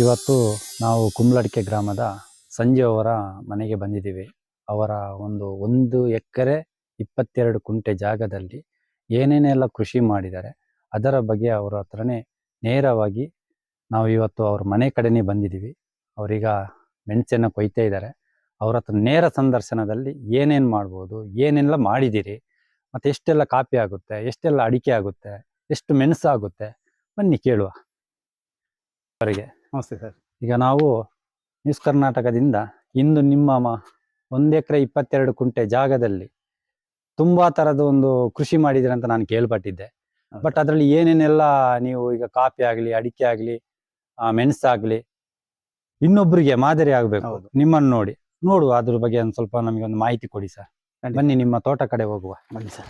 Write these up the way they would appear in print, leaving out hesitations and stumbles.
ಇವತ್ತು ನಾವು ಕುಂಬ್ಲಡಿಕೆ ಗ್ರಾಮದ ಸಂಜೆ ಅವರ ಮನೆಗೆ ಬಂದಿದ್ದೀವಿ. ಅವರ ಒಂದು ಎಕರೆ 22 ಕುಂಟೆ ಜಾಗದಲ್ಲಿ ಏನೇನೆಲ್ಲ ಕೃಷಿ ಮಾಡಿದ್ದಾರೆ ಅದರ ಬಗ್ಗೆ ಅವರ ಹತ್ರನೇ ನೇರವಾಗಿ ನಾವು ಇವತ್ತು ಅವ್ರ ಮನೆ ಕಡೆನೇ ಬಂದಿದ್ದೀವಿ. ಅವರೀಗ ಮೆಣಸನ್ನು ಕೊಯ್ತಾ ಇದ್ದಾರೆ. ಅವ್ರ ಹತ್ರ ನೇರ ಸಂದರ್ಶನದಲ್ಲಿ ಏನೇನು ಮಾಡ್ಬೋದು, ಏನೆಲ್ಲ ಮಾಡಿದ್ದೀರಿ, ಮತ್ತು ಎಷ್ಟೆಲ್ಲ ಕಾಫಿ ಆಗುತ್ತೆ, ಎಷ್ಟೆಲ್ಲ ಅಡಿಕೆ ಆಗುತ್ತೆ, ಎಷ್ಟು ಮೆಣಸು ಆಗುತ್ತೆ, ಬನ್ನಿ ಕೇಳುವ ಅವರಿಗೆ. ನಮಸ್ತೆ ಸರ್. ಈಗ ನಾವು ನ್ಯೂಸ್ ಕರ್ನಾಟಕದಿಂದ ಇಂದು ನಿಮ್ಮ 1 ಎಕರೆ 22 ಕುಂಟೆ ಜಾಗದಲ್ಲಿ ತುಂಬಾ ತರದ ಒಂದು ಕೃಷಿ ಮಾಡಿದಿರ ಅಂತ ನಾನು ಕೇಳ್ಪಟ್ಟಿದ್ದೆ. ಬಟ್ ಅದರಲ್ಲಿ ಏನೇನೆಲ್ಲ ನೀವು ಈಗ ಕಾಫಿ ಆಗ್ಲಿ, ಅಡಿಕೆ ಆಗ್ಲಿ, ಮೆಣಸಾಗ್ಲಿ ಇನ್ನೊಬ್ಬರಿಗೆ ಮಾದರಿ ಆಗ್ಬೇಕು ನಿಮ್ಮನ್ನು ನೋಡಿ ನೋಡುವ. ಅದ್ರ ಬಗ್ಗೆ ಒಂದು ಸ್ವಲ್ಪ ನಮಗೆ ಒಂದು ಮಾಹಿತಿ ಕೊಡಿ ಸರ್. ಬನ್ನಿ ನಿಮ್ಮ ತೋಟ ಕಡೆ ಹೋಗುವ. ಬನ್ನಿ ಸರ್.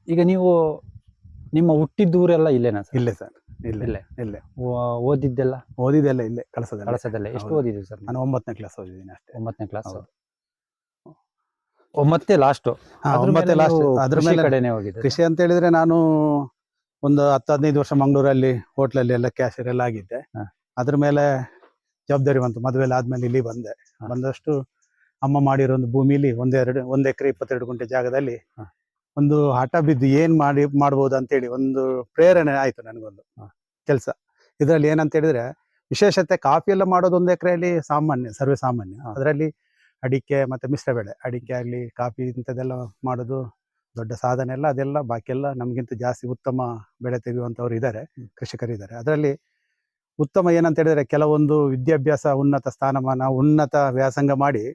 ಈಗ ನೀವು ನಿಮ್ಮ ಹುಟ್ಟಿದ್ದೂರೆಲ್ಲ ಇಲ್ಲೇನಾ ಸರ್? ಇಲ್ಲೇ ಸರ್. ಇಲ್ಲೇ. ಇಲ್ಲೇ ಓದಿದ್ದೆಲ್ಲ ಇಲ್ಲೇ ಕಳಸದಲ್ಲೇ. ಎಷ್ಟು ಓದಿದ್ದೀರಿ ಸರ್? ನಾನು 9ನೇ ಕ್ಲಾಸ್ ಓದಿದ್ದೀನಿ ಅಷ್ಟೇ. 9ನೇ ಕ್ಲಾಸ್. ಮತ್ತೆ ಲಾಸ್ಟ್ ಅದ್ರ ಮೇಲೆ ಕಡೆನೆ ಹೋಗಿದೆ. ಕೃಷಿ ಅಂತ ಹೇಳಿದ್ರೆ ನಾನು ಒಂದು 10-15 ವರ್ಷ ಮಂಗಳೂರಲ್ಲಿ ಹೋಟ್ಲಲ್ಲಿ ಎಲ್ಲ ಕ್ಯಾಶಿಯರ್ ಎಲ್ಲ ಆಗಿದ್ದೆ. ಅದ್ರ ಮೇಲೆ ಜವಾಬ್ದಾರಿ ಬಂತು. ಮದುವೆ ಆದ್ಮೇಲೆ ಇಲ್ಲಿ ಬಂದಷ್ಟು ಅಮ್ಮ ಮಾಡಿರೋ ಒಂದು ಭೂಮಿಲಿ 1 ಎಕರೆ 22 ಕುಂಟೆ ಜಾಗದಲ್ಲಿ ಒಂದು ಹಠ ಬಿದ್ದು ಏನ್ ಮಾಡ್ಬೋದು ಅಂತೇಳಿ ಒಂದು ಪ್ರೇರಣೆ ಆಯ್ತು ನನಗೊಂದು ಕೆಲಸ. ಇದ್ರಲ್ಲಿ ಏನಂತ ಹೇಳಿದ್ರೆ ವಿಶೇಷತೆ ಕಾಫಿ ಎಲ್ಲ ಮಾಡೋದು 1 ಎಕರೆಯಲ್ಲಿ ಸರ್ವೇ ಸಾಮಾನ್ಯ. ಅದರಲ್ಲಿ ಅಡಿಕೆ ಮತ್ತೆ ಮಿಶ್ರ ಬೆಳೆ, ಅಡಿಕೆ ಆಗ್ಲಿ ಕಾಫಿ ಇಂಥದ್ದೆಲ್ಲ ಮಾಡೋದು ದೊಡ್ಡ ಸಾಧನೆ ಅಲ್ಲ. ಅದೆಲ್ಲ ಬಾಕಿ ಎಲ್ಲ ನಮ್ಗಿಂತ ಜಾಸ್ತಿ ಉತ್ತಮ ಬೆಳೆ ತೆಗೆಯುವಂಥವ್ರು ಇದ್ದಾರೆ, ಕೃಷಿಕರಿದ್ದಾರೆ. ಅದರಲ್ಲಿ ಉತ್ತಮ ಏನಂತ ಹೇಳಿದ್ರೆ ಕೆಲವೊಂದು ವಿದ್ಯಾಭ್ಯಾಸ, ಉನ್ನತ ಸ್ಥಾನಮಾನ, ಉನ್ನತ ವ್ಯಾಸಂಗ ಮಾಡಿ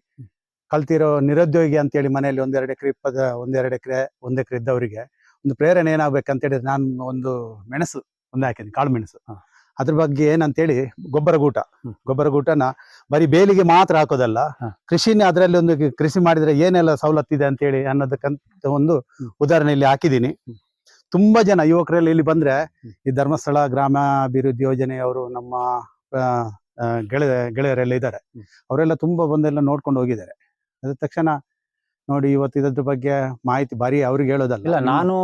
ಕಲ್ತಿರೋ ನಿರುದ್ಯೋಗಿ ಅಂತೇಳಿ ಮನೆಯಲ್ಲಿ 1-2 ಎಕರೆ 1 ಎಕರೆ ಇದ್ದವರಿಗೆ ಒಂದು ಪ್ರೇರಣೆ ಏನಾಗ್ಬೇಕಂತ ಹೇಳಿದ್ರೆ ನಾನು ಒಂದು ಮೆಣಸು ಹಾಕಿದ್ದೀನಿ, ಕಾಳು ಮೆಣಸು. ಅದ್ರ ಬಗ್ಗೆ ಏನಂತೇಳಿ ಗೊಬ್ಬರ ಗೂಟನ ಬರೀ ಬೇಲಿಗೆ ಮಾತ್ರ ಹಾಕೋದಲ್ಲ, ಕೃಷಿನೇ ಅದರಲ್ಲಿ ಒಂದು ಕೃಷಿ ಮಾಡಿದ್ರೆ ಏನೆಲ್ಲ ಸವಲತ್ತಿದೆ ಅಂತೇಳಿ ಅನ್ನೋದಕ್ಕಂತ ಒಂದು ಉದಾಹರಣೆ ಇಲ್ಲಿ ಹಾಕಿದ್ದೀನಿ. ತುಂಬಾ ಜನ ಯುವಕರಲ್ಲಿ ಇಲ್ಲಿ ಬಂದ್ರೆ ಈ ಧರ್ಮಸ್ಥಳ ಗ್ರಾಮಾಭಿವೃದ್ಧಿ ಯೋಜನೆಯವರು ನಮ್ಮ ಗೆಳೆಯರೆಲ್ಲ ಇದ್ದಾರೆ. ಅವರೆಲ್ಲ ತುಂಬಾ ಬಂದೆಲ್ಲ ನೋಡ್ಕೊಂಡು ಹೋಗಿದ್ದಾರೆ. ಅದ ತಕ್ಷಣ ನೋಡಿ ಇವತ್ತು ಇದ್ರ ಬಗ್ಗೆ ಮಾಹಿತಿ ಬಾರಿ ಅವ್ರಿಗೆ ಹೇಳೋದಲ್ಲ. ಇಲ್ಲ, ನಾನು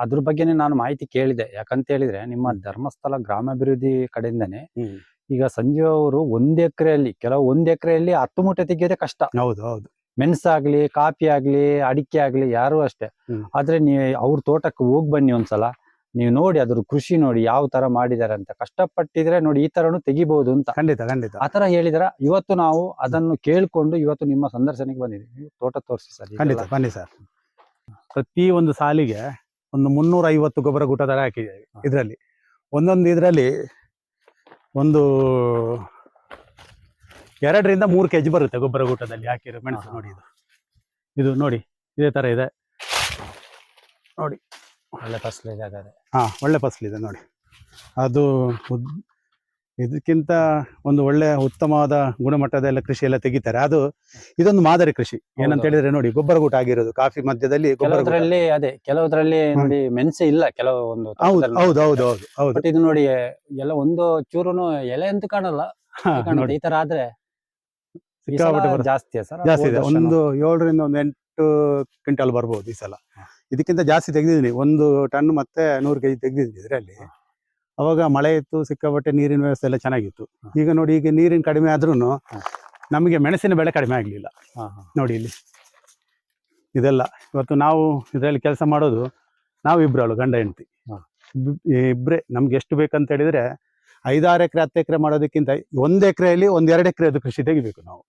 ಅದ್ರ ಬಗ್ಗೆನೇ ನಾನು ಮಾಹಿತಿ ಕೇಳಿದೆ. ಯಾಕಂತ ಹೇಳಿದ್ರೆ ನಿಮ್ಮ ಧರ್ಮಸ್ಥಳ ಗ್ರಾಮಾಭಿವೃದ್ಧಿ ಕಡೆಯಿಂದಾನೆ ಈಗ ಸಂಜೆ ಅವರು 1 ಎಕರೆಯಲ್ಲಿ 1 ಎಕರೆಯಲ್ಲಿ 10 ಮೂಟೆ ತೆಗೆಯೋದೇ ಕಷ್ಟ. ಹೌದು. ಮೆಣಸಾಗ್ಲಿ, ಕಾಫಿ ಆಗ್ಲಿ, ಅಡಿಕೆ ಆಗ್ಲಿ, ಯಾರು ಅಷ್ಟೇ. ಆದ್ರೆ ನೀವು ಅವ್ರ ತೋಟಕ್ಕೆ ಹೋಗಿ ಬನ್ನಿ ಒಂದ್ಸಲ, ನೀವು ನೋಡಿ ಅದ್ರ ಕೃಷಿ ನೋಡಿ ಯಾವ ತರ ಮಾಡಿದಾರೆ ಅಂತ. ಕಷ್ಟಪಟ್ಟಿದ್ರೆ ನೋಡಿ ಈ ತರನು ತೆಗಿಬಹುದು ಅಂತ. ಖಂಡಿತ ಆತರ ಹೇಳಿದಾರ. ಇವತ್ತು ನಾವು ಅದನ್ನು ಕೇಳ್ಕೊಂಡು ಇವತ್ತು ನಿಮ್ಮ ಸಂದರ್ಶನಕ್ಕೆ ಬಂದಿದ್ದೀವಿ. ತೋಟ ತೋರಿಸಿ ಸರ್. ಖಂಡಿತ ಬನ್ನಿ ಸರ್. ಪ್ರತಿ ಒಂದು ಸಾಲಿಗೆ ಒಂದು 350 ಗೊಬ್ಬರ ಗೂಟ ತರ ಹಾಕಿದ್ದೇವೆ. ಇದರಲ್ಲಿ ಇದರಲ್ಲಿ ಒಂದು 2ರಿಂದ 3 ಕೆಜಿ ಬರುತ್ತೆ ಗೊಬ್ಬರ ಗೂಟದಲ್ಲಿ ಹಾಕಿರೋ ಮೆಣಸು. ನೋಡಿ ಇದು ನೋಡಿ ಇದೇ ತರ ಇದೆ ನೋಡಿ. ಒಳ್ಳೆ ಫಸಲು ಇದೆ. ಒಳ್ಳೆ ಫಸಲಿದೆ ನೋಡಿ. ಅದು ಇದಕ್ಕಿಂತ ಒಂದು ಒಳ್ಳೆ ಉತ್ತಮವಾದ ಗುಣಮಟ್ಟದ ಎಲ್ಲ ಕೃಷಿ ಎಲ್ಲ ತೆಗಿತಾರೆ. ಇದೊಂದು ಮಾದರಿ ಕೃಷಿ. ಏನಂತ ಹೇಳಿದ್ರೆ ನೋಡಿ ಗೊಬ್ಬರ ಗೂಟ ಆಗಿರೋದು ಕಾಫಿ ಮಧ್ಯದಲ್ಲಿ ಕೆಲವರಲ್ಲಿ ನೋಡಿ ಮೆಣಸೆ ಇಲ್ಲ, ಕೆಲವೊಂದು. ಹೌದು. ಇದು ನೋಡಿ ಎಲ್ಲ ಒಂದು ಚೂರುನು ಎಲೆ ಅಂತ ಕಾಣಲ್ಲ. ಈ ತರ ಆದ್ರೆ ಜಾಸ್ತಿ ಇದೆ. ಒಂದು 7ರಿಂದ 8 ಕ್ವಿಂಟಲ್ ಬರ್ಬೋದು ಈ ಸಲ. ಇದಕ್ಕಿಂತ ಜಾಸ್ತಿ ತೆಗೆದಿದ್ದೀನಿ. 1 ಟನ್ ಮತ್ತೆ 100 ಕೆಜಿ ತೆಗೆದಿದ್ದೀನಿ ಇದರಲ್ಲಿ. ಅವಾಗ ಮಳೆ ಇತ್ತು, ಸಿಕ್ಕಾಪಟ್ಟೆ ನೀರಿನ ವ್ಯವಸ್ಥೆ ಎಲ್ಲ ಚೆನ್ನಾಗಿತ್ತು. ಈಗ ನೋಡಿ, ಈಗ ನೀರಿನ ಕಡಿಮೆ ಆದ್ರೂ ನಮಗೆ ಮೆಣಸಿನ ಬೆಳೆ ಕಡಿಮೆ ಆಗ್ಲಿಲ್ಲ. ನೋಡಿ ಇಲ್ಲಿ ಇದೆಲ್ಲ ಇವತ್ತು ನಾವು ಇದರಲ್ಲಿ ಕೆಲಸ ಮಾಡೋದು ನಾವು ಇಬ್ರು ಗಂಡ ಹೆಂಡತಿ ಇಬ್ರೇ. ನಮ್ಗೆ ಎಷ್ಟು ಬೇಕಂತ ಹೇಳಿದ್ರೆ 5-6 ಎಕರೆ 10 ಎಕರೆ ಮಾಡೋದಕ್ಕಿಂತ 1 ಎಕರೆಯಲ್ಲಿ 1-2 ಎಕರೆ ಅದು ಕೃಷಿ ತೆಗಿಬೇಕು ನಾವು.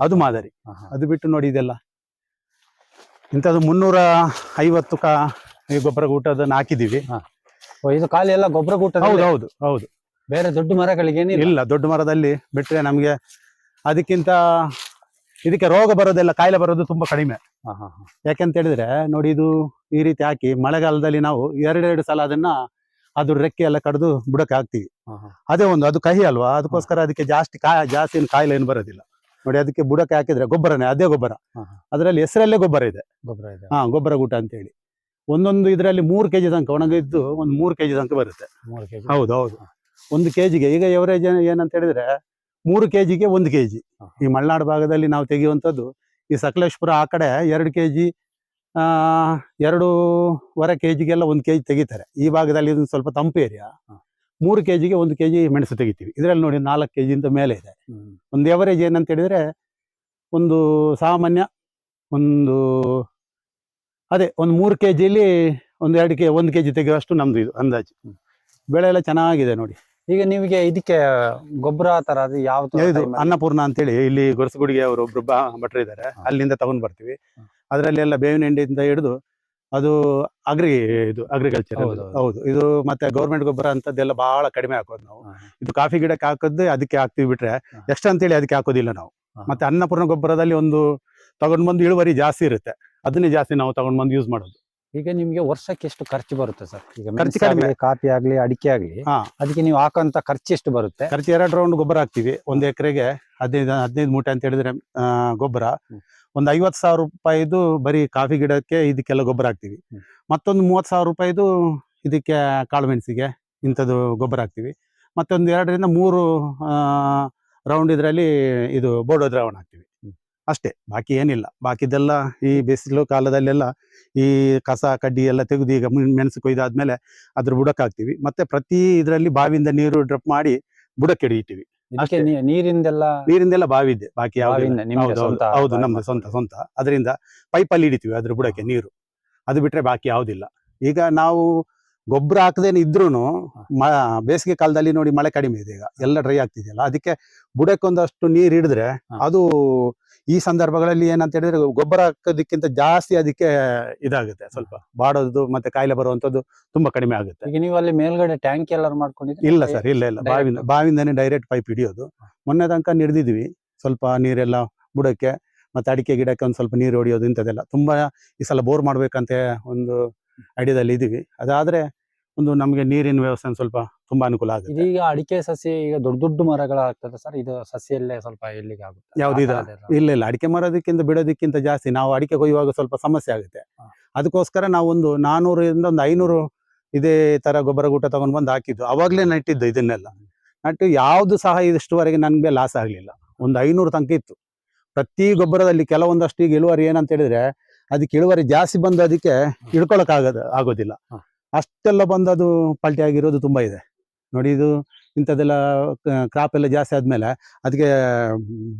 ಅದು ಮಾದರಿ. ಅದು ಬಿಟ್ಟು ನೋಡಿ ಇದೆಲ್ಲ ಇಂಥದ್ದು 350 ಗೊಬ್ಬರ ಗೂಟದನ್ನ ಹಾಕಿದೀವಿ. ಇದು ಖಾಲಿ ಎಲ್ಲ ಗೊಬ್ಬರ ಗೂಟ. ಹೌದು. ಬೇರೆ ದೊಡ್ಡ ಮರಗಳಿಗೆ ಇಲ್ಲ. ದೊಡ್ಡ ಮರದಲ್ಲಿ ಬಿಟ್ರೆ ನಮ್ಗೆ ಇದಕ್ಕೆ ರೋಗ ಬರೋದೆಲ್ಲ, ಕಾಯಿಲೆ ಬರೋದು ತುಂಬಾ ಕಡಿಮೆ. ಯಾಕೆಂತ ಹೇಳಿದ್ರೆ ನೋಡಿ, ಇದು ಈ ರೀತಿ ಹಾಕಿ ಮಳೆಗಾಲದಲ್ಲಿ ನಾವು 2 ಸಲ ಅದನ್ನ ಅದ್ರ ರೆಕ್ಕೆ ಎಲ್ಲ ಕಡ್ದು ಬುಡಕ್ಕೆ ಹಾಕ್ತಿವಿ. ಅದು ಕಹಿ ಅಲ್ವಾ, ಅದಕ್ಕೋಸ್ಕರ ಅದಕ್ಕೆ ಜಾಸ್ತಿ ಕಾಯಿಲೆ ಏನು ಬರೋದಿಲ್ಲ. ನೋಡಿ ಅದಕ್ಕೆ ಬುಡಕ್ಕೆ ಹಾಕಿದ್ರೆ ಅದೇ ಗೊಬ್ಬರ. ಅದರಲ್ಲಿ ಹೆಸರಲ್ಲೇ ಗೊಬ್ಬರ ಇದೆ. ಗೊಬ್ಬರ ಗೂಟ ಅಂತ ಹೇಳಿ. ಒಂದೊಂದು ಇದರಲ್ಲಿ 3 ಕೆಜಿ ತನಕ ಒಣಗಿದ್ದು ಒಂದು 3 ಕೆಜಿ ತನಕ ಬರುತ್ತೆ. ಹೌದು. 1 ಕೆಜಿಗೆ ಈಗ ಎವರೇಜ್ ಏನಂತ ಹೇಳಿದ್ರೆ 3 ಕೆಜಿಗೆ 1 ಕೆಜಿ. ಈ ಮಲೆನಾಡು ಭಾಗದಲ್ಲಿ ನಾವು ತೆಗೆಯುವಂಥದ್ದು ಈ ಸಕಲೇಶ್ಪುರ ಆ ಕಡೆ 2 ಕೆಜಿ 2.5 ಕೆಜಿಗೆಲ್ಲ 1 ಕೆಜಿ ತೆಗಿತಾರೆ. ಈ ಭಾಗದಲ್ಲಿ ಇದು ಸ್ವಲ್ಪ ತಂಪು ಏರಿಯಾ, 3 kg 1 kg ಮೆಣಸು ತೆಗಿತೀವಿ. ಇದರಲ್ಲಿ ನೋಡಿ 4 kg ಇಂದ ಮೇಲೆ ಇದೆ. ಒಂದು ಎವರೇಜ್ ಏನಂತ ಹೇಳಿದ್ರೆ ಒಂದು ಸಾಮಾನ್ಯ ಒಂದು ಅದೇ ಒಂದು 3 kg ಒಂದು 1 kg ತೆಗೆಯುವಷ್ಟು ನಮ್ದು ಇದು ಅಂದಾಜು. ಬೆಳೆ ಎಲ್ಲ ಚೆನ್ನಾಗಿದೆ ನೋಡಿ. ಈಗ ನಿಮಗೆ ಇದಕ್ಕೆ ಗೊಬ್ಬರ ತರ ಅದು ಯಾವ ಇದು ಅನ್ನಪೂರ್ಣ ಅಂತೇಳಿ ಇಲ್ಲಿ ಗೊರಸಗುಡಿಗೆ ಅವರು ಒಬ್ರು ಭಟ್ರು ಇದ್ದಾರೆ, ಅಲ್ಲಿಂದ ತಗೊಂಡ್ ಬರ್ತೀವಿ. ಅದರಲ್ಲಿ ಎಲ್ಲ ಬೇವಿನ ಹಿಂಡಿಯಿಂದ ಹಿಡಿದು ಅದು ಅಗ್ರಿಕಲ್ಚರ್. ಹೌದು, ಇದು ಮತ್ತೆ ಗೌರ್ಮೆಂಟ್ ಗೊಬ್ಬರ ಅಂತದ್ದೆಲ್ಲ ಬಹಳ ಕಡಿಮೆ ಹಾಕೋದು ನಾವು. ಇದು ಕಾಫಿ ಗಿಡಕ್ಕೆ ಹಾಕೋದು ಅದಕ್ಕೆ ಹಾಕ್ತಿವಿ ಬಿಟ್ರೆ ಎಷ್ಟು ಅಂತೇಳಿ ಅದಕ್ಕೆ ಹಾಕೋದಿಲ್ಲ ನಾವು. ಮತ್ತೆ ಅನ್ನಪೂರ್ಣ ಗೊಬ್ಬರದಲ್ಲಿ ಒಂದು ತಗೊಂಡ್ ಬಂದು ಇಳುವರಿ ಜಾಸ್ತಿ ಇರುತ್ತೆ, ಅದನ್ನೇ ಜಾಸ್ತಿ ನಾವು ತಗೊಂಡ್ ಬಂದು ಯೂಸ್ ಮಾಡೋದು. ಈಗ ನಿಮ್ಗೆ ವರ್ಷಕ್ಕೆ ಎಷ್ಟು ಖರ್ಚು ಬರುತ್ತೆ ಸರ್? ಈಗ ಖರ್ಚು ಕಡಿಮೆ. ಕಾಫಿ ಆಗ್ಲಿ ಅಡಿಕೆ ಆಗ್ಲಿ ಅದಕ್ಕೆ ನೀವು ಹಾಕೋಂತ ಖರ್ಚು ಎಷ್ಟು ಬರುತ್ತೆ? ಖರ್ಚು 2 ರೌಂಡ್ ಗೊಬ್ಬರ ಹಾಕ್ತಿವಿ. 1 ಎಕರೆಗೆ 15 ಮೂಟೆ ಅಂತ ಹೇಳಿದ್ರೆ ಗೊಬ್ಬರ ಒಂದು 50,000 ರೂಪಾಯಿದು ಬರೀ ಕಾಫಿ ಗಿಡಕ್ಕೆ ಇದಕ್ಕೆಲ್ಲ ಗೊಬ್ಬರ ಹಾಕ್ತಿವಿ. ಮತ್ತೊಂದು 30,000 ರೂಪಾಯಿದು ಇದಕ್ಕೆ ಕಾಳು ಮೆಣಸಿಗೆ ಇಂಥದ್ದು ಗೊಬ್ಬರ ಹಾಕ್ತಿವಿ. ಮತ್ತೊಂದು 2 ರಿಂದ 3 ರೌಂಡ್ ಇದರಲ್ಲಿ ಇದು ಬೋಡೋ ದ್ರಾವಣ ಹಾಕ್ತಿವಿ ಅಷ್ಟೇ, ಬಾಕಿ ಏನಿಲ್ಲ. ಬಾಕಿದೆಲ್ಲ ಈ ಬೇಸಿಲು ಕಾಲದಲ್ಲೆಲ್ಲ ಈ ಕಸ ಕಡ್ಡಿ ಎಲ್ಲ ತೆಗೆದು ಈಗ ಮೆಣಸು ಕೊಯ್ದಾದ್ಮೇಲೆ ಅದ್ರ ಬುಡಕ್ಕೆ ಹಾಕ್ತಿವಿ. ಮತ್ತೆ ಪ್ರತಿ ಇದರಲ್ಲಿ ಬಾವಿಯಿಂದ ನೀರು ಡ್ರಿಪ್ ಮಾಡಿ ಬುಡಕ್ಕೆ ಹಿಡಿತೀವಿ. ನೀರಿಂದೆಲ್ಲ ಬಾವಿ ಇದೆ, ಬಾಕಿ ಹೌದು ನಮ್ದು ಸ್ವಂತ. ಅದರಿಂದ ಪೈಪಲ್ಲಿ ಹಿಡಿತೀವಿ ಅದ್ರ ಬುಡಕ್ಕೆ ನೀರು, ಅದು ಬಿಟ್ರೆ ಬಾಕಿ ಯಾವುದಿಲ್ಲ. ಈಗ ನಾವು ಗೊಬ್ಬರ ಹಾಕದೇನೆ ಇದ್ರೂನು ಬೇಸಿಗೆ ಕಾಲದಲ್ಲಿ ನೋಡಿ ಮಳೆ ಕಡಿಮೆ ಇದೆ, ಈಗ ಎಲ್ಲ ಡ್ರೈ ಆಗ್ತಿದೆಯಲ್ಲ, ಅದಕ್ಕೆ ಬುಡಕ್ಕೊಂದಷ್ಟು ನೀರು ಹಿಡಿದ್ರೆ ಅದು ಈ ಸಂದರ್ಭಗಳಲ್ಲಿ ಏನಂತ ಹೇಳಿದ್ರೆ ಗೊಬ್ಬರ ಹಾಕೋದಕ್ಕಿಂತ ಜಾಸ್ತಿ ಅದಕ್ಕೆ ಇದಾಗುತ್ತೆ, ಸ್ವಲ್ಪ ಬಾಡೋದು ಮತ್ತೆ ಕಾಯಿಲೆ ಬರುವಂತದ್ದು ತುಂಬಾ ಕಡಿಮೆ ಆಗುತ್ತೆ. ಈಗ ನೀವು ಅಲ್ಲಿ ಮೇಲ್ಗಡೆ ಟ್ಯಾಂಕ್ ಎಲ್ಲ ಮಾಡ್ಕೊಂಡಿದ್ದೀರಿ? ಇಲ್ಲ ಸರ್, ಇಲ್ಲ ಬಾವಿಂದಾನೆ ಡೈರೆಕ್ಟ್ ಪೈಪ್ ಹಿಡಿಯೋದು. ಮೊನ್ನೆ ತನಕ ನಿರ್ದಿದ್ವಿ, ಸ್ವಲ್ಪ ನೀರೆಲ್ಲ ಬುಡಕ್ಕೆ ಮತ್ತೆ ಅಡಿಕೆ ಗಿಡಕ್ಕೆ ಒಂದು ಸ್ವಲ್ಪ ನೀರು ಹೊಡಿಯೋದು ಇಂಥದ್ದೆಲ್ಲ ತುಂಬಾ ಈ ಸಲ ಬೋರ್ ಮಾಡ್ಬೇಕಂತ ಒಂದು ಐಡಿಯಾದಲ್ಲಿ ಇದೀವಿ. ಅದಾದ್ರೆ ಒಂದು ನಮಗೆ ನೀರಿನ ವ್ಯವಸ್ಥೆ ಸ್ವಲ್ಪ ತುಂಬಾ ಅನುಕೂಲ ಆಗುತ್ತೆ. ಈಗ ಅಡಿಕೆ ಸಸಿ ಈಗ ದೊಡ್ಡ ಮರಗಳಾಗ್ತದೆ ಸರ್, ಇದು ಸಸಿಯಲ್ಲೇ ಸ್ವಲ್ಪ ಎಲ್ಲಿಗೆ ಆಗುತ್ತೆ? ಯಾವ್ದು ಇದು? ಇಲ್ಲ, ಅಡಿಕೆ ಮರದಕ್ಕಿಂತ ಬಿಡೋದಕ್ಕಿಂತ ಜಾಸ್ತಿ ನಾವು ಅಡಿಕೆ ಕೊಯ್ಯುವಾಗ ಸ್ವಲ್ಪ ಸಮಸ್ಯೆ ಆಗುತ್ತೆ. ಅದಕ್ಕೋಸ್ಕರ ನಾವು ಒಂದು 400 ರಿಂದ ಒಂದು 500 ಇದೇ ತರ ಗೊಬ್ಬರ ಗೂಟ ತಗೊಂಡ್ ಬಂದು ಹಾಕಿದ್ದು. ಅವಾಗ್ಲೇ ನಟ್ಟಿದ್ದು ಇದನ್ನೆಲ್ಲ ನಟ್ಟು ಯಾವ್ದು ಸಹ ಇಷ್ಟುವರೆಗೆ ನನ್ಗೆ ಲಾಸ್ ಆಗ್ಲಿಲ್ಲ. ಒಂದು 500 ತನಕ ಇತ್ತು ಪ್ರತಿ ಗೊಬ್ಬರದಲ್ಲಿ. ಕೆಲವೊಂದಷ್ಟು ಈಗ ಇಳುವರಿ ಏನಂತ ಹೇಳಿದ್ರೆ ಅದಕ್ಕೆ ಇಳುವರಿ ಜಾಸ್ತಿ ಬಂದು ಅದಕ್ಕೆ ಹಿಡ್ಕೊಳಕ್ ಆಗೋದಿಲ್ಲ, ಅಷ್ಟೆಲ್ಲ ಬಂದು ಅದು ಪಲ್ಟಿ ಆಗಿರೋದು ತುಂಬಾ ಇದೆ ನೋಡಿ. ಇದು ಇಂಥದ್ದೆಲ್ಲ ಕ್ರಾಪ್ ಎಲ್ಲ ಜಾಸ್ತಿ ಆದ್ಮೇಲೆ ಅದಕ್ಕೆ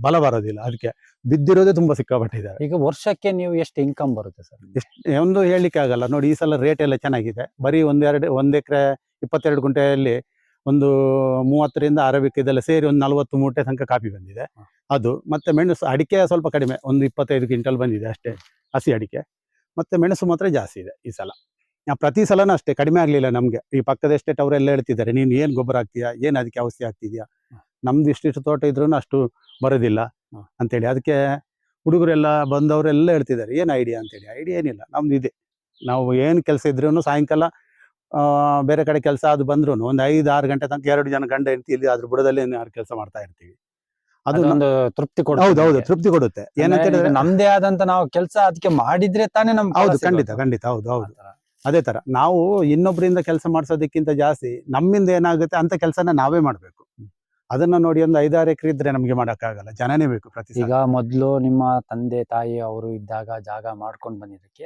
ಬಲ ಬರೋದಿಲ್ಲ, ಅದಕ್ಕೆ ಬಿದ್ದಿರೋದೇ ತುಂಬಾ ಸಿಕ್ಕಾಪಟ್ಟಿದೆ. ಈಗ ವರ್ಷಕ್ಕೆ ನೀವು ಎಷ್ಟು ಇನ್ಕಮ್ ಬರುತ್ತೆ ಸರ್? ಒಂದು ಹೇಳಲಿಕ್ಕೆ ಆಗಲ್ಲ ನೋಡಿ. ಈ ಸಲ ರೇಟ್ ಎಲ್ಲ ಚೆನ್ನಾಗಿದೆ. ಬರೀ 1 ಎಕರೆ 22 ಗುಂಟೆಯಲ್ಲಿ ಒಂದು 30 ರಿಂದ 60 ಇದೆಲ್ಲ ಸೇರಿ ಒಂದು 40 ಮೂಟೆ ತನಕ ಕಾಫಿ ಬಂದಿದೆ. ಅದು ಮತ್ತೆ ಮೆಣಸು, ಅಡಿಕೆ ಸ್ವಲ್ಪ ಕಡಿಮೆ, ಒಂದು 25 ಕ್ವಿಂಟಲ್ ಬಂದಿದೆ ಅಷ್ಟೇ ಹಸಿ ಅಡಿಕೆ. ಮತ್ತೆ ಮೆಣಸು ಮಾತ್ರ ಜಾಸ್ತಿ ಇದೆ ಈ ಸಲ. ಪ್ರತಿ ಸಲನೂ ಅಷ್ಟೇ, ಕಡಿಮೆ ಆಗ್ಲಿಲ್ಲ ನಮ್ಗೆ. ಈ ಪಕ್ಕದ ಎಸ್ಟೇಟ್ ಅವರೆಲ್ಲ ಹೇಳ್ತಿದ್ದಾರೆ, ನೀನು ಏನ್ ಗೊಬ್ಬರ ಹಾಕ್ತೀಯಾ, ಏನ್ ಅದಕ್ಕೆ ಔಷಧಿ ಹಾಕ್ತಿದ್ಯಾ, ನಮ್ದು ಇಷ್ಟಿಷ್ಟು ತೋಟ ಇದ್ರೂ ಅಷ್ಟು ಬರೋದಿಲ್ಲ ಅಂತೇಳಿ. ಅದಕ್ಕೆ ಹುಡುಗರೆಲ್ಲ ಬಂದವರೆಲ್ಲ ಹೇಳ್ತಿದ್ದಾರೆ ಏನ್ ಐಡಿಯಾ ಅಂತೇಳಿ. ಐಡಿಯಾ ಏನಿಲ್ಲ, ನಮ್ದು ಇದೆ. ನಾವು ಏನ್ ಕೆಲಸ ಇದ್ರೂ ಸಾಯಂಕಾಲ ಬೇರೆ ಕಡೆ ಕೆಲಸ ಅದು ಬಂದ್ರು ಒಂದು 5-6 ಗಂಟೆ ತನಕ 2 ಜನ ಗಂಡ ಹೆಂಡತಿ ಇಲ್ಲಿ ಅದ್ರ ಬುಡದಲ್ಲಿ ಕೆಲಸ ಮಾಡ್ತಾ ಇರ್ತೀವಿ. ಅದು ಒಂದು ತೃಪ್ತಿ ಕೊಡುತ್ತೆ. ಹೌದು, ತೃಪ್ತಿ ಕೊಡುತ್ತೆ. ಏನಂತ ಹೇಳಿದ್ರೆ ನಮ್ದೇ ಆದಂತ ನಾವು ಕೆಲಸ ಅದಕ್ಕೆ ಮಾಡಿದ್ರೆ ತಾನೇ ನಮ್ಗೆ. ಹೌದು, ಖಂಡಿತ ಹೌದು. ಅದೇ ತರ ನಾವು ಇನ್ನೊಬ್ಬರಿಂದ ಕೆಲಸ ಮಾಡಿಸೋದಕ್ಕಿಂತ ಜಾಸ್ತಿ ನಮ್ಮಿಂದ ಏನಾಗುತ್ತೆ ಅಂತ ಕೆಲಸನ ನಾವೇ ಮಾಡ್ಬೇಕು. ಅದನ್ನ ನೋಡಿ ಒಂದು 5-6 ಎಕರೆ ಇದ್ರೆ ನಮ್ಗೆ ಮಾಡಕ್ಕಾಗಲ್ಲ, ಜನನೇ ಬೇಕು ಪ್ರತಿ. ಈಗ ಮೊದ್ಲು ನಿಮ್ಮ ತಂದೆ ತಾಯಿ ಅವರು ಇದ್ದಾಗ ಜಾಗ ಮಾಡ್ಕೊಂಡು ಬಂದಿದ್ದಕ್ಕೆ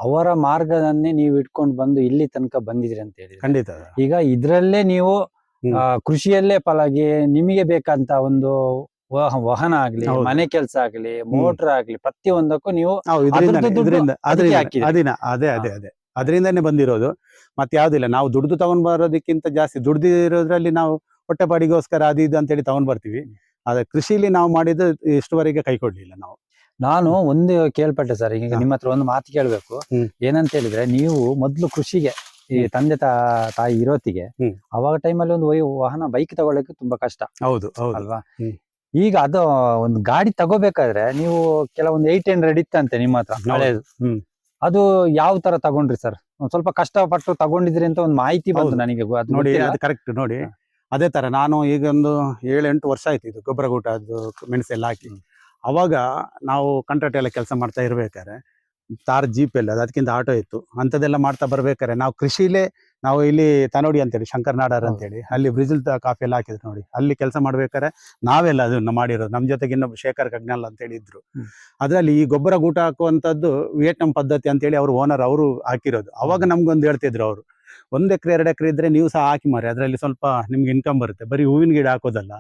ಅವರ ಮಾರ್ಗದನ್ನೇ ನೀವು ಇಟ್ಕೊಂಡು ಬಂದು ಇಲ್ಲಿ ತನಕ ಬಂದಿದ್ರಿ ಅಂತ ಹೇಳಿ. ಖಂಡಿತ. ಈಗ ಇದ್ರಲ್ಲೇ ನೀವು ಕೃಷಿಯಲ್ಲೇ ಪಳಗಿ ನಿಮಗೆ ಬೇಕಂತ ಒಂದು ವಾಹನ ಆಗ್ಲಿ, ಮನೆ ಕೆಲಸ ಆಗ್ಲಿ, ಮೋಟರ್ ಆಗ್ಲಿ, ಪ್ರತಿಯೊಂದಕ್ಕೂ ನೀವು ಅದರಿಂದಾನೇ ಬಂದಿರೋದು. ಮತ್ತೆ ಯಾವ್ದಿಲ್ಲ, ನಾವು ದುಡ್ದು ತಗೊಂಡ್ ಬರೋದಕ್ಕಿಂತ ಜಾಸ್ತಿ ದುಡ್ದಿರೋದ್ರಲ್ಲಿ ನಾವು ಹೊಟ್ಟೆಪಾಡಿಗೋಸ್ಕರ ಅದು ಇದು ಅಂತೇಳಿ ತಗೊಂಡ್ ಬರ್ತೀವಿ. ಆದ್ರೆ ಕೃಷಿಲಿ ನಾವು ಮಾಡಿದ್ದು ಇಷ್ಟುವರೆಗೆ ಕೈ ಕೊಡ್ಲಿಲ್ಲ ನಾವು. ನಾನು ಒಂದು ಕೇಳ್ಪಟ್ಟೆ ಸರ್, ಈಗ ನಿಮ್ಮ ಹತ್ರ ಒಂದು ಮಾತು ಕೇಳ್ಬೇಕು. ಏನಂತ ಹೇಳಿದ್ರೆ, ನೀವು ಮೊದ್ಲು ಕೃಷಿಗೆ ಈ ತಂದೆ ತಾಯಿ ಇರೋತ್ತಿಗೆ ಅವಾಗ ಟೈಮಲ್ಲಿ ಒಂದು ವಾಹನ ಬೈಕ್ ತಗೊಳ್ಳಕ್ಕೆ ತುಂಬಾ ಕಷ್ಟ. ಹೌದು ಅಲ್ವಾ? ಈಗ ಅದು ಒಂದು ಗಾಡಿ ತಗೋಬೇಕಾದ್ರೆ ನೀವು ಕೆಲವೊಂದು 800 ಇತ್ತಂತೆ ನಿಮ್ಮ ಹತ್ರ ಹಳೇದು. ಅದು ಯಾವ ತರ ತಗೊಂಡ್ರಿ ಸರ್? ಒಂದ್ ಸ್ವಲ್ಪ ಕಷ್ಟಪಟ್ಟು ತಗೊಂಡಿದ್ರಿ ಅಂತ ಒಂದು ಮಾಹಿತಿ ಬಂತು ನನಗೆ. ನೋಡಿ, ಅದು ಕರೆಕ್ಟ್ ನೋಡಿ. ಅದೇ ತರ ನಾನು ಈಗ ಒಂದು 7-8 ವರ್ಷ ಆಯ್ತು ಇದು ಗೊಬ್ಬರ ಗೂಟ ಅದು ಮೆಣಸೆಲ್ಲ ಹಾಕಿ. ಅವಾಗ ನಾವು ಕಾಂಟ್ರಾಕ್ಟ್ ಎಲ್ಲ ಕೆಲಸ ಮಾಡ್ತಾ ಇರ್ಬೇಕಾದ್ರೆ ತಾರ್ ಜೀಪ್ ಎಲ್ಲ ಅದಕ್ಕಿಂತ ಆಟೋ ಇತ್ತು, ಅಂಥದ್ದೆಲ್ಲ ಮಾಡ್ತಾ ಬರ್ಬೇಕಾದ್ರೆ ನಾವು ಕೃಷಿಲೇ ನಾವು ಇಲ್ಲಿ ತನೋಡಿ ಅಂತೇಳಿ ಶಂಕರ್ ನಾಡರ್ ಅಂತೇಳಿ ಅಲ್ಲಿ ಬ್ರಿಜಿಲ್ ಕಾಫಿ ಎಲ್ಲ ಹಾಕಿದ್ರು ನೋಡಿ. ಅಲ್ಲಿ ಕೆಲಸ ಮಾಡ್ಬೇಕಾದ್ರೆ ನಾವೆಲ್ಲ ಅದನ್ನ ಮಾಡಿರೋದು. ನಮ್ಮ ಜೊತೆಗೆ ಇನ್ನೊಬ್ಬ ಶೇಖರ್ ಕಗ್ನಲ್ ಅಂತೇಳಿ ಇದ್ರು. ಅದ್ರಲ್ಲಿ ಈ ಗೊಬ್ಬರ ಗೂಟ ಹಾಕುವಂಥದ್ದು ವಿಯೆಟ್ನಾಂ ಪದ್ಧತಿ ಅಂತೇಳಿ ಅವ್ರು ಓನರ್ ಅವರು ಹಾಕಿರೋದು. ಅವಾಗ ನಮ್ಗೊಂದು ಹೇಳ್ತಿದ್ರು ಅವರು, 1 ಎಕರೆ 2 ಎಕರೆ ಇದ್ರೆ ನೀವು ಸಹ ಹಾಕಿ ಮಾರಿ, ಅದರಲ್ಲಿ ಸ್ವಲ್ಪ ನಿಮ್ಗೆ ಇನ್ಕಮ್ ಬರುತ್ತೆ. ಬರೀ ಹೂವಿನ ಗಿಡ ಹಾಕೋದಲ್ಲ.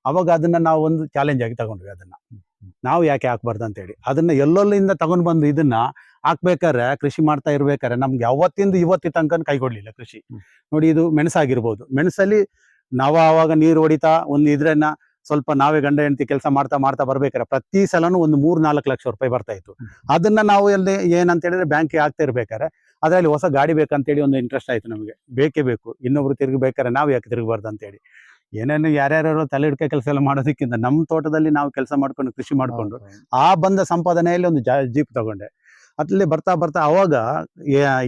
ಅವಾಗ ಅದನ್ನ ನಾವು ಒಂದು ಚಾಲೆಂಜ್ ಆಗಿ ತಗೊಂಡ್ವಿ. ಅದನ್ನ ನಾವು ಯಾಕೆ ಹಾಕ್ಬಾರ್ದು ಅಂತೇಳಿ ಅದನ್ನ ಎಲ್ಲೆಲ್ಲಿಂದ ತಗೊಂಡ್ ಬಂದು ಇದನ್ನ ಹಾಕ್ಬೇಕಾದ್ರೆ, ಕೃಷಿ ಮಾಡ್ತಾ ಇರ್ಬೇಕಾದ್ರೆ ನಮ್ಗೆ ಅವತ್ತಿಂದ ಇವತ್ತಿ ತನಕ ಕೈಗೊಡ್ಲಿಲ್ಲ ಕೃಷಿ. ನೋಡಿ, ಇದು ಮೆಣಸಾಗಿರ್ಬೋದು. ಮೆಣಸಲ್ಲಿ ನಾವು ಆವಾಗ ನೀರು ಹೊಡಿತಾ ಒಂದು ಇದ್ರನ್ನ ಸ್ವಲ್ಪ ನಾವೇ ಗಂಡ ಹೆಂಡತಿ ಕೆಲಸ ಮಾಡ್ತಾ ಮಾಡ್ತಾ ಬರ್ಬೇಕಾರೆ ಪ್ರತಿ ಸಲನೂ ಒಂದು 3-4 ಲಕ್ಷ ರೂಪಾಯಿ ಬರ್ತಾ ಇತ್ತು. ಅದನ್ನ ನಾವು ಎಲ್ಲಿ ಏನಂತ ಹೇಳಿದ್ರೆ ಬ್ಯಾಂಕಿಗೆ ಹಾಕ್ತಾ ಇರ್ಬೇಕಾರೆ ಅದರಲ್ಲಿ ಹೊಸ ಗಾಡಿ ಬೇಕಂತೇಳಿ ಒಂದು ಇಂಟ್ರೆಸ್ಟ್ ಆಯ್ತು ನಮಗೆ. ಬೇಕೇ ಬೇಕು, ಇನ್ನೊಬ್ರು ತಿರುಗಬೇಕಾರೆ ನಾವು ಯಾಕೆ ತಿರುಗಬಾರ್ದು ಅಂತೇಳಿ ಏನೇನು ಯಾರ್ಯಾರು ತಲೆ ಹಿಡ್ಕೆ ಕೆಲಸ ಎಲ್ಲ ಮಾಡೋದಕ್ಕಿಂತ ನಮ್ಮ ತೋಟದಲ್ಲಿ ನಾವು ಕೆಲಸ ಮಾಡ್ಕೊಂಡು ಕೃಷಿ ಮಾಡ್ಕೊಂಡು ಆ ಬಂದ ಸಂಪಾದನೆಯಲ್ಲಿ ಒಂದು ಜೀಪ್ ತಗೊಂಡೆ. ಅದ್ರಲ್ಲಿ ಬರ್ತಾ ಬರ್ತಾ ಅವಾಗ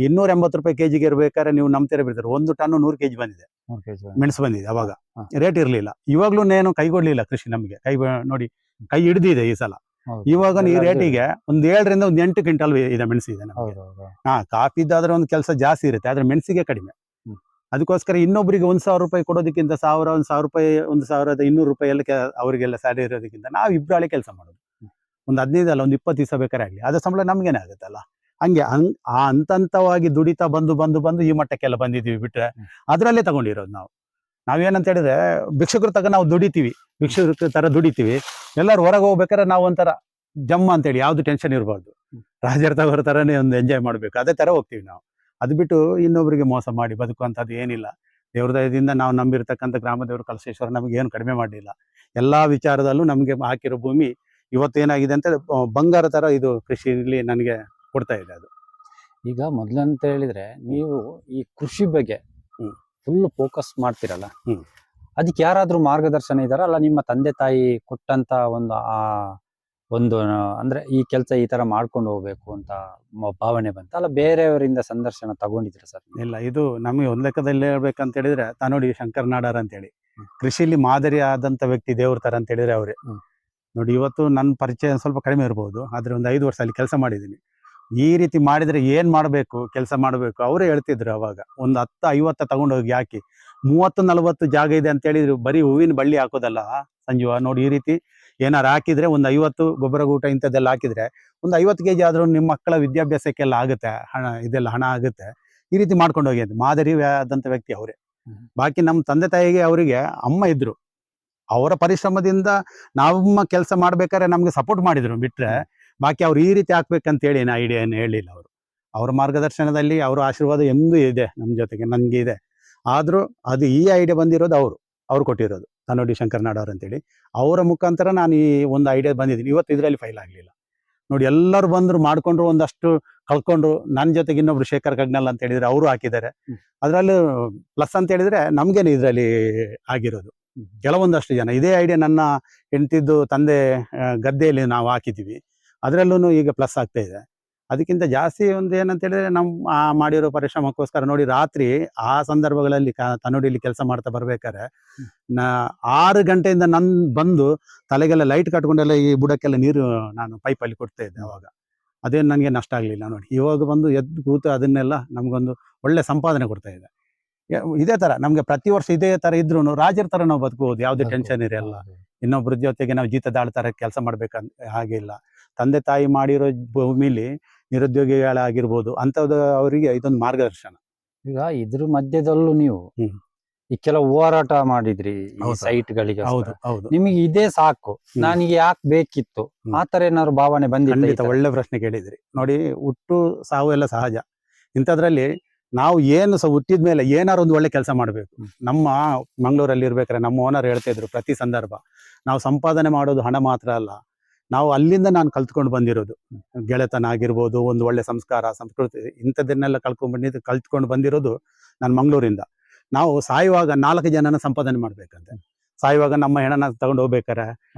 280 ರೂಪಾಯಿ ಕೆಜಿಗೆ ಇರ್ಬೇಕಾದ್ರೆ ನೀವು ನಂಬ್ತೀರ ಬಿಡ್ತಾರೆ 1 ಟನ್ 100 ಕೆಜಿ ಬಂದಿದೆ ಮೆಣಸು ಬಂದಿದೆ. ಅವಾಗ ರೇಟ್ ಇರ್ಲಿಲ್ಲ. ಇವಾಗ್ಲೂ ನೇನು ಕೈಗೊಡ್ಲಿಲ್ಲ ಕೃಷಿ ನಮ್ಗೆ. ನೋಡಿ ಕೈ ಹಿಡ್ದಿದೆ ಈ ಸಲ. ಇವಾಗ ಈ ರೇಟಿಗೆ ಒಂದು 7 ರಿಂದ 8 ಕ್ವಿಂಟಲ್ ಇದೆ ಮೆಣಸು ಇದೆ ನಮಗೆ. ಕಾಫಿ ಇದ್ದಾದ್ರೆ ಒಂದು ಕೆಲಸ ಜಾಸ್ತಿ ಇರುತ್ತೆ, ಆದ್ರೆ ಮೆಣಸಿಗೆ ಕಡಿಮೆ. ಅದಕ್ಕೋಸ್ಕರ ಇನ್ನೊಬ್ಬರಿಗೆ 1,000 ರೂಪಾಯಿ ಕೊಡೋದಕ್ಕಿಂತ 1,000 ರೂಪಾಯಿ 1,200 ರೂಪಾಯಿ ಎಲ್ಲ ಅವರಿಗೆಲ್ಲ ಸ್ಯಾಲರಿ ಇರೋದಕ್ಕಿಂತ ನಾವು ಇಬ್ಬರಾಳೆ ಕೆಲಸ ಮಾಡೋದು. ಒಂದು 15 ಅಲ್ಲ, ಒಂದು 20 ದಿವಸ ಬೇಕಾದ್ರೆ ಆಗಲಿ, ಅದ್ರ ಸಂಬಳ ನಮ್ಗೇನೆ ಆಗುತ್ತಲ್ಲ. ಹಂಗೆ ಹಂತವಾಗಿ ದುಡಿತಾ ಬಂದು ಈ ಮಟ್ಟಕ್ಕೆಲ್ಲ ಬಂದಿದ್ದೀವಿ. ಬಿಟ್ರೆ ಅದರಲ್ಲೇ ತಗೊಂಡಿರೋದು ನಾವೇನಂತ ಹೇಳಿದ್ರೆ ಭಿಕ್ಷುಕರು ತಗ ನಾವು ದುಡಿತೀವಿ, ಭಿಕ್ಷುಕರ ತರ ದುಡಿತೀವಿ. ಎಲ್ಲರೂ ಹೊರಗೆ ಹೋಗ್ಬೇಕಾದ್ರೆ ನಾವು ಒಂಥರ ಜಮ್ಮ ಅಂತೇಳಿ ಯಾವ್ದು ಟೆನ್ಷನ್ ಇರಬಾರ್ದು, ರಾಜರ ತಗೋರ ತರನೇ ಒಂದು ಎಂಜಾಯ್ ಮಾಡ್ಬೇಕು, ಅದೇ ತರ ಹೋಗ್ತೀವಿ ನಾವು. ಅದು ಬಿಟ್ಟು ಇನ್ನೊಬ್ಬರಿಗೆ ಮೋಸ ಮಾಡಿ ಬದುಕುವಂಥದ್ದು ಏನಿಲ್ಲ. ದೇವ್ರ ದಯದಿಂದ ನಾವು ನಂಬಿರ್ತಕ್ಕಂಥ ಗ್ರಾಮದೇವರು ಕಳಸೇಶ್ವರ ನಮಗೆ ಏನು ಕಡಿಮೆ ಮಾಡಲಿಲ್ಲ. ಎಲ್ಲಾ ವಿಚಾರದಲ್ಲೂ ನಮಗೆ ಹಾಕಿರೋ ಭೂಮಿ ಇವತ್ತೇನಾಗಿದೆ ಅಂತ ಬಂಗಾರ ತರ ಇದು ಕೃಷಿಯಲ್ಲಿ ನನಗೆ ಕೊಡ್ತಾ ಇದೆ. ಅದು ಈಗ ಮೊದ್ಲಂತ ಹೇಳಿದ್ರೆ ನೀವು ಈ ಕೃಷಿ ಬಗ್ಗೆ ಫುಲ್ ಫೋಕಸ್ ಮಾಡ್ತಿರಲ್ಲ, ಅದಕ್ಕೆ ಯಾರಾದ್ರೂ ಮಾರ್ಗದರ್ಶನ ಇದಾರ? ಅಲ್ಲ ನಿಮ್ಮ ತಂದೆ ತಾಯಿ ಕೊಟ್ಟಂತ ಒಂದು ಅಂದ್ರೆ ಈ ಕೆಲಸ ಈ ತರ ಮಾಡ್ಕೊಂಡು ಹೋಗ್ಬೇಕು ಅಂತ ಭಾವನೆ ಬಂತ, ಅಲ್ಲ ಬೇರೆಯವರಿಂದ ಸಂದರ್ಶನ ತಗೊಂಡಿದ್ರ ಸರ್? ಇಲ್ಲ, ಇದು ನಮಗೆ ಒಂದ್ ಲೆಕ್ಕದಲ್ಲಿ ಹೇಳ್ಬೇಕಂತ ಹೇಳಿದ್ರೆ ನೋಡಿ ಶಂಕರ್ ನಾಡಾರ್ ಅಂತೇಳಿ ಕೃಷಿಲಿ ಮಾದರಿ ಆದಂತ ವ್ಯಕ್ತಿ, ದೇವ್ರ ತರ ಅಂತ ಹೇಳಿದ್ರೆ ಅವರೇ. ನೋಡಿ, ಇವತ್ತು ನನ್ನ ಪರಿಚಯ ಸ್ವಲ್ಪ ಕಡಿಮೆ ಇರ್ಬೋದು, ಆದ್ರೆ ಒಂದು 5 ವರ್ಷ ಅಲ್ಲಿ ಕೆಲಸ ಮಾಡಿದ್ದೀನಿ. ಈ ರೀತಿ ಮಾಡಿದ್ರೆ ಏನ್ ಮಾಡ್ಬೇಕು, ಕೆಲಸ ಮಾಡ್ಬೇಕು ಅವರೇ ಹೇಳ್ತಿದ್ರು ಅವಾಗ. ಒಂದು 10-50 ತಗೊಂಡೋಗಿ ಹಾಕಿ 30-40 ಜಾಗ ಇದೆ ಅಂತ ಹೇಳಿದ್ರು. ಬರೀ ಹೂವಿನ ಬಳ್ಳಿ ಹಾಕೋದಲ್ಲ ಸಂಜೀವ. ನೋಡಿ, ಈ ರೀತಿ ಏನಾರು ಹಾಕಿದ್ರೆ ಒಂದು 50 ಗೊಬ್ಬರ ಗೂಟ ಇಂಥದ್ದೆಲ್ಲ ಹಾಕಿದ್ರೆ ಒಂದು 50 ಕೆಜಿ ಆದ್ರೂ ನಿಮ್ಮ ಮಕ್ಕಳ ವಿದ್ಯಾಭ್ಯಾಸಕ್ಕೆಲ್ಲ ಆಗುತ್ತೆ, ಹಣ ಆಗುತ್ತೆ. ಈ ರೀತಿ ಮಾಡ್ಕೊಂಡು ಹೋಗಿ ಮಾದರಿ ಆದಂತ ವ್ಯಕ್ತಿ ಅವರೇ. ಬಾಕಿ ನಮ್ಮ ತಂದೆ ತಾಯಿಗೆ ಅವರಿಗೆ ಅಮ್ಮ ಇದ್ರು, ಅವರ ಪರಿಶ್ರಮದಿಂದ ನಮ್ಮ ಕೆಲಸ ಮಾಡ್ಬೇಕಾದ್ರೆ ನಮ್ಗೆ ಸಪೋರ್ಟ್ ಮಾಡಿದ್ರು. ಬಿಟ್ರೆ ಬಾಕಿ ಅವ್ರು ಈ ರೀತಿ ಹಾಕ್ಬೇಕಂತೇಳಿ ಏನು ಐಡಿಯಾ ಏನು ಹೇಳಿಲ್ಲ. ಅವ್ರ ಮಾರ್ಗದರ್ಶನದಲ್ಲಿ ಅವರ ಆಶೀರ್ವಾದ ಎಂದೂ ಇದೆ ನಮ್ಮ ಜೊತೆಗೆ, ನನಗೆ ಇದೆ. ಆದ್ರೂ ಅದು ಈ ಐಡಿಯಾ ಬಂದಿರೋದು ಅವ್ರು ಕೊಟ್ಟಿರೋದು, ತನ್ನೋಡಿ ಶಂಕರ್ ನಾಡಾರ್ ಅಂತೇಳಿ. ಅವರ ಮುಖಾಂತರ ನಾನು ಈ ಒಂದು ಐಡಿಯಾ ಬಂದಿದ್ದೀನಿ. ಇವತ್ತು ಇದರಲ್ಲಿ ಫೈಲ್ ಆಗಲಿಲ್ಲ. ನೋಡಿ, ಎಲ್ಲರೂ ಬಂದ್ರು ಮಾಡ್ಕೊಂಡ್ರು, ಒಂದಷ್ಟು ಕಳ್ಕೊಂಡ್ರು. ನನ್ನ ಜೊತೆಗೆ ಇನ್ನೊಬ್ರು ಶೇಖರ್ ಕಗ್ನಲ್ ಅಂತ ಹೇಳಿದ್ರೆ ಅವರು ಹಾಕಿದ್ದಾರೆ. ಅದರಲ್ಲೂ ಪ್ಲಸ್ ಅಂತ ಹೇಳಿದ್ರೆ ನಮ್ಗೇನೆ ಇದರಲ್ಲಿ ಆಗಿರೋದು. ಕೆಲವೊಂದಷ್ಟು ಜನ ಇದೇ ಐಡಿಯಾ ನನ್ನ ಹೆಂಡತಿದ್ದು ತಂದೆ ಗದ್ದೆಯಲ್ಲಿ ನಾವು ಹಾಕಿದ್ದೀವಿ, ಅದರಲ್ಲೂ ಈಗ ಪ್ಲಸ್ ಆಗ್ತಾ ಇದೆ. ಅದಕ್ಕಿಂತ ಜಾಸ್ತಿ ಒಂದು ಏನಂತ ಹೇಳಿದ್ರೆ ನಮ್ಮ ಮಾಡಿರೋ ಪರಿಶ್ರಮಕ್ಕೋಸ್ಕರ ನೋಡಿ, ರಾತ್ರಿ ಆ ಸಂದರ್ಭಗಳಲ್ಲಿ ತನ್ನೋಡಿಲಿ ಕೆಲಸ ಮಾಡ್ತಾ ಬರ್ಬೇಕಾದ್ರೆ 6 ಗಂಟೆಯಿಂದ ಬಂದು ತಲೆಗೆಲ್ಲ ಲೈಟ್ ಕಟ್ಕೊಂಡೆಲ್ಲ ಈ ಬುಡಕ್ಕೆಲ್ಲ ನೀರು ನಾನು ಪೈಪಲ್ಲಿ ಕೊಡ್ತಾ ಇದ್ದೆ ಅವಾಗ. ಅದೇನು ನನಗೆ ನಷ್ಟ ಆಗಲಿಲ್ಲ. ನೋಡಿ, ಇವಾಗ ಬಂದು ಎದ್ದು ಕೂತು ಅದನ್ನೆಲ್ಲ ನಮಗೊಂದು ಒಳ್ಳೆ ಸಂಪಾದನೆ ಕೊಡ್ತಾ ಇದೆ. ಇದೇ ತರ ನಮ್ಗೆ ಪ್ರತಿ ವರ್ಷ ಇದೇ ತರ ಇದ್ರು ರಾಜರ ತರ ನಾವು ಬದುಕಬಹುದು, ಯಾವುದೇ ಟೆನ್ಷನ್ ಇರಲ್ಲ. ಇನ್ನೊಬ್ರ ಜೊತೆಗೆ ನಾವು ಜೀತದಾಳ ತರ ಕೆಲಸ ಮಾಡ್ಬೇಕಂತ ಹಾಗೆ ಇಲ್ಲ. ತಂದೆ ತಾಯಿ ಮಾಡಿರೋ ಭೂಮಿಲಿ ನಿರುದ್ಯೋಗಿಗಳಾಗಿರ್ಬೋದು ಅಂಥದ್ದು ಅವರಿಗೆ ಇದೊಂದು ಮಾರ್ಗದರ್ಶನ. ಈಗ ಇದ್ರ ಮಧ್ಯದಲ್ಲೂ ನೀವು ಈ ಕೆಲವು ಹೋರಾಟ ಮಾಡಿದ್ರಿ ಈ ಸೈಟ್ಗಳಿಗೆ. ನಿಮಗೆ ಇದೇ ಸಾಕು, ನನಗೆ ಯಾಕೆ ಬೇಕಿತ್ತು, ಆತರ ಏನಾದ್ರು ಭಾವನೆ ಬಂದಿಲ್ಲ? ಒಳ್ಳೆ ಪ್ರಶ್ನೆ ಕೇಳಿದ್ರಿ. ನೋಡಿ, ಹುಟ್ಟು ಸಾವು ಎಲ್ಲ ಸಹಜ. ಇಂಥದ್ರಲ್ಲಿ ನಾವು ಏನು ಹುಟ್ಟಿದ ಮೇಲೆ ಏನಾರು ಒಂದು ಒಳ್ಳೆ ಕೆಲಸ ಮಾಡಬೇಕು. ನಮ್ಮ ಮಂಗಳೂರಲ್ಲಿ ಇರ್ಬೇಕಾದ್ರೆ ನಮ್ಮ ಓನರ್ ಹೇಳ್ತಾ ಇದ್ರು ಪ್ರತಿ ಸಂದರ್ಭ, ನಾವು ಸಂಪಾದನೆ ಮಾಡೋದು ಹಣ ಮಾತ್ರ ಅಲ್ಲ, ನಾವು ಅಲ್ಲಿಂದ ನಾನು ಕಲ್ತ್ಕೊಂಡು ಬಂದಿರೋದು ಗೆಳೆತನ ಆಗಿರ್ಬೋದು, ಒಂದು ಒಳ್ಳೆ ಸಂಸ್ಕಾರ ಸಂಸ್ಕೃತಿ ಇಂಥದ್ದನ್ನೆಲ್ಲ ಕಲ್ತ್ಕೊಂಡು ಬಂದಿರೋದು ನಾನು ಮಂಗಳೂರಿಂದ. ನಾವು ಸಾಯುವಾಗ 4 ಜನನ ಸಂಪಾದನೆ ಮಾಡ್ಬೇಕಂತೆ. ಸಾಯುವಾಗ ನಮ್ಮ ಹೆಣನ ತಗೊಂಡು ಹೋಗ್ಬೇಕಾರೆ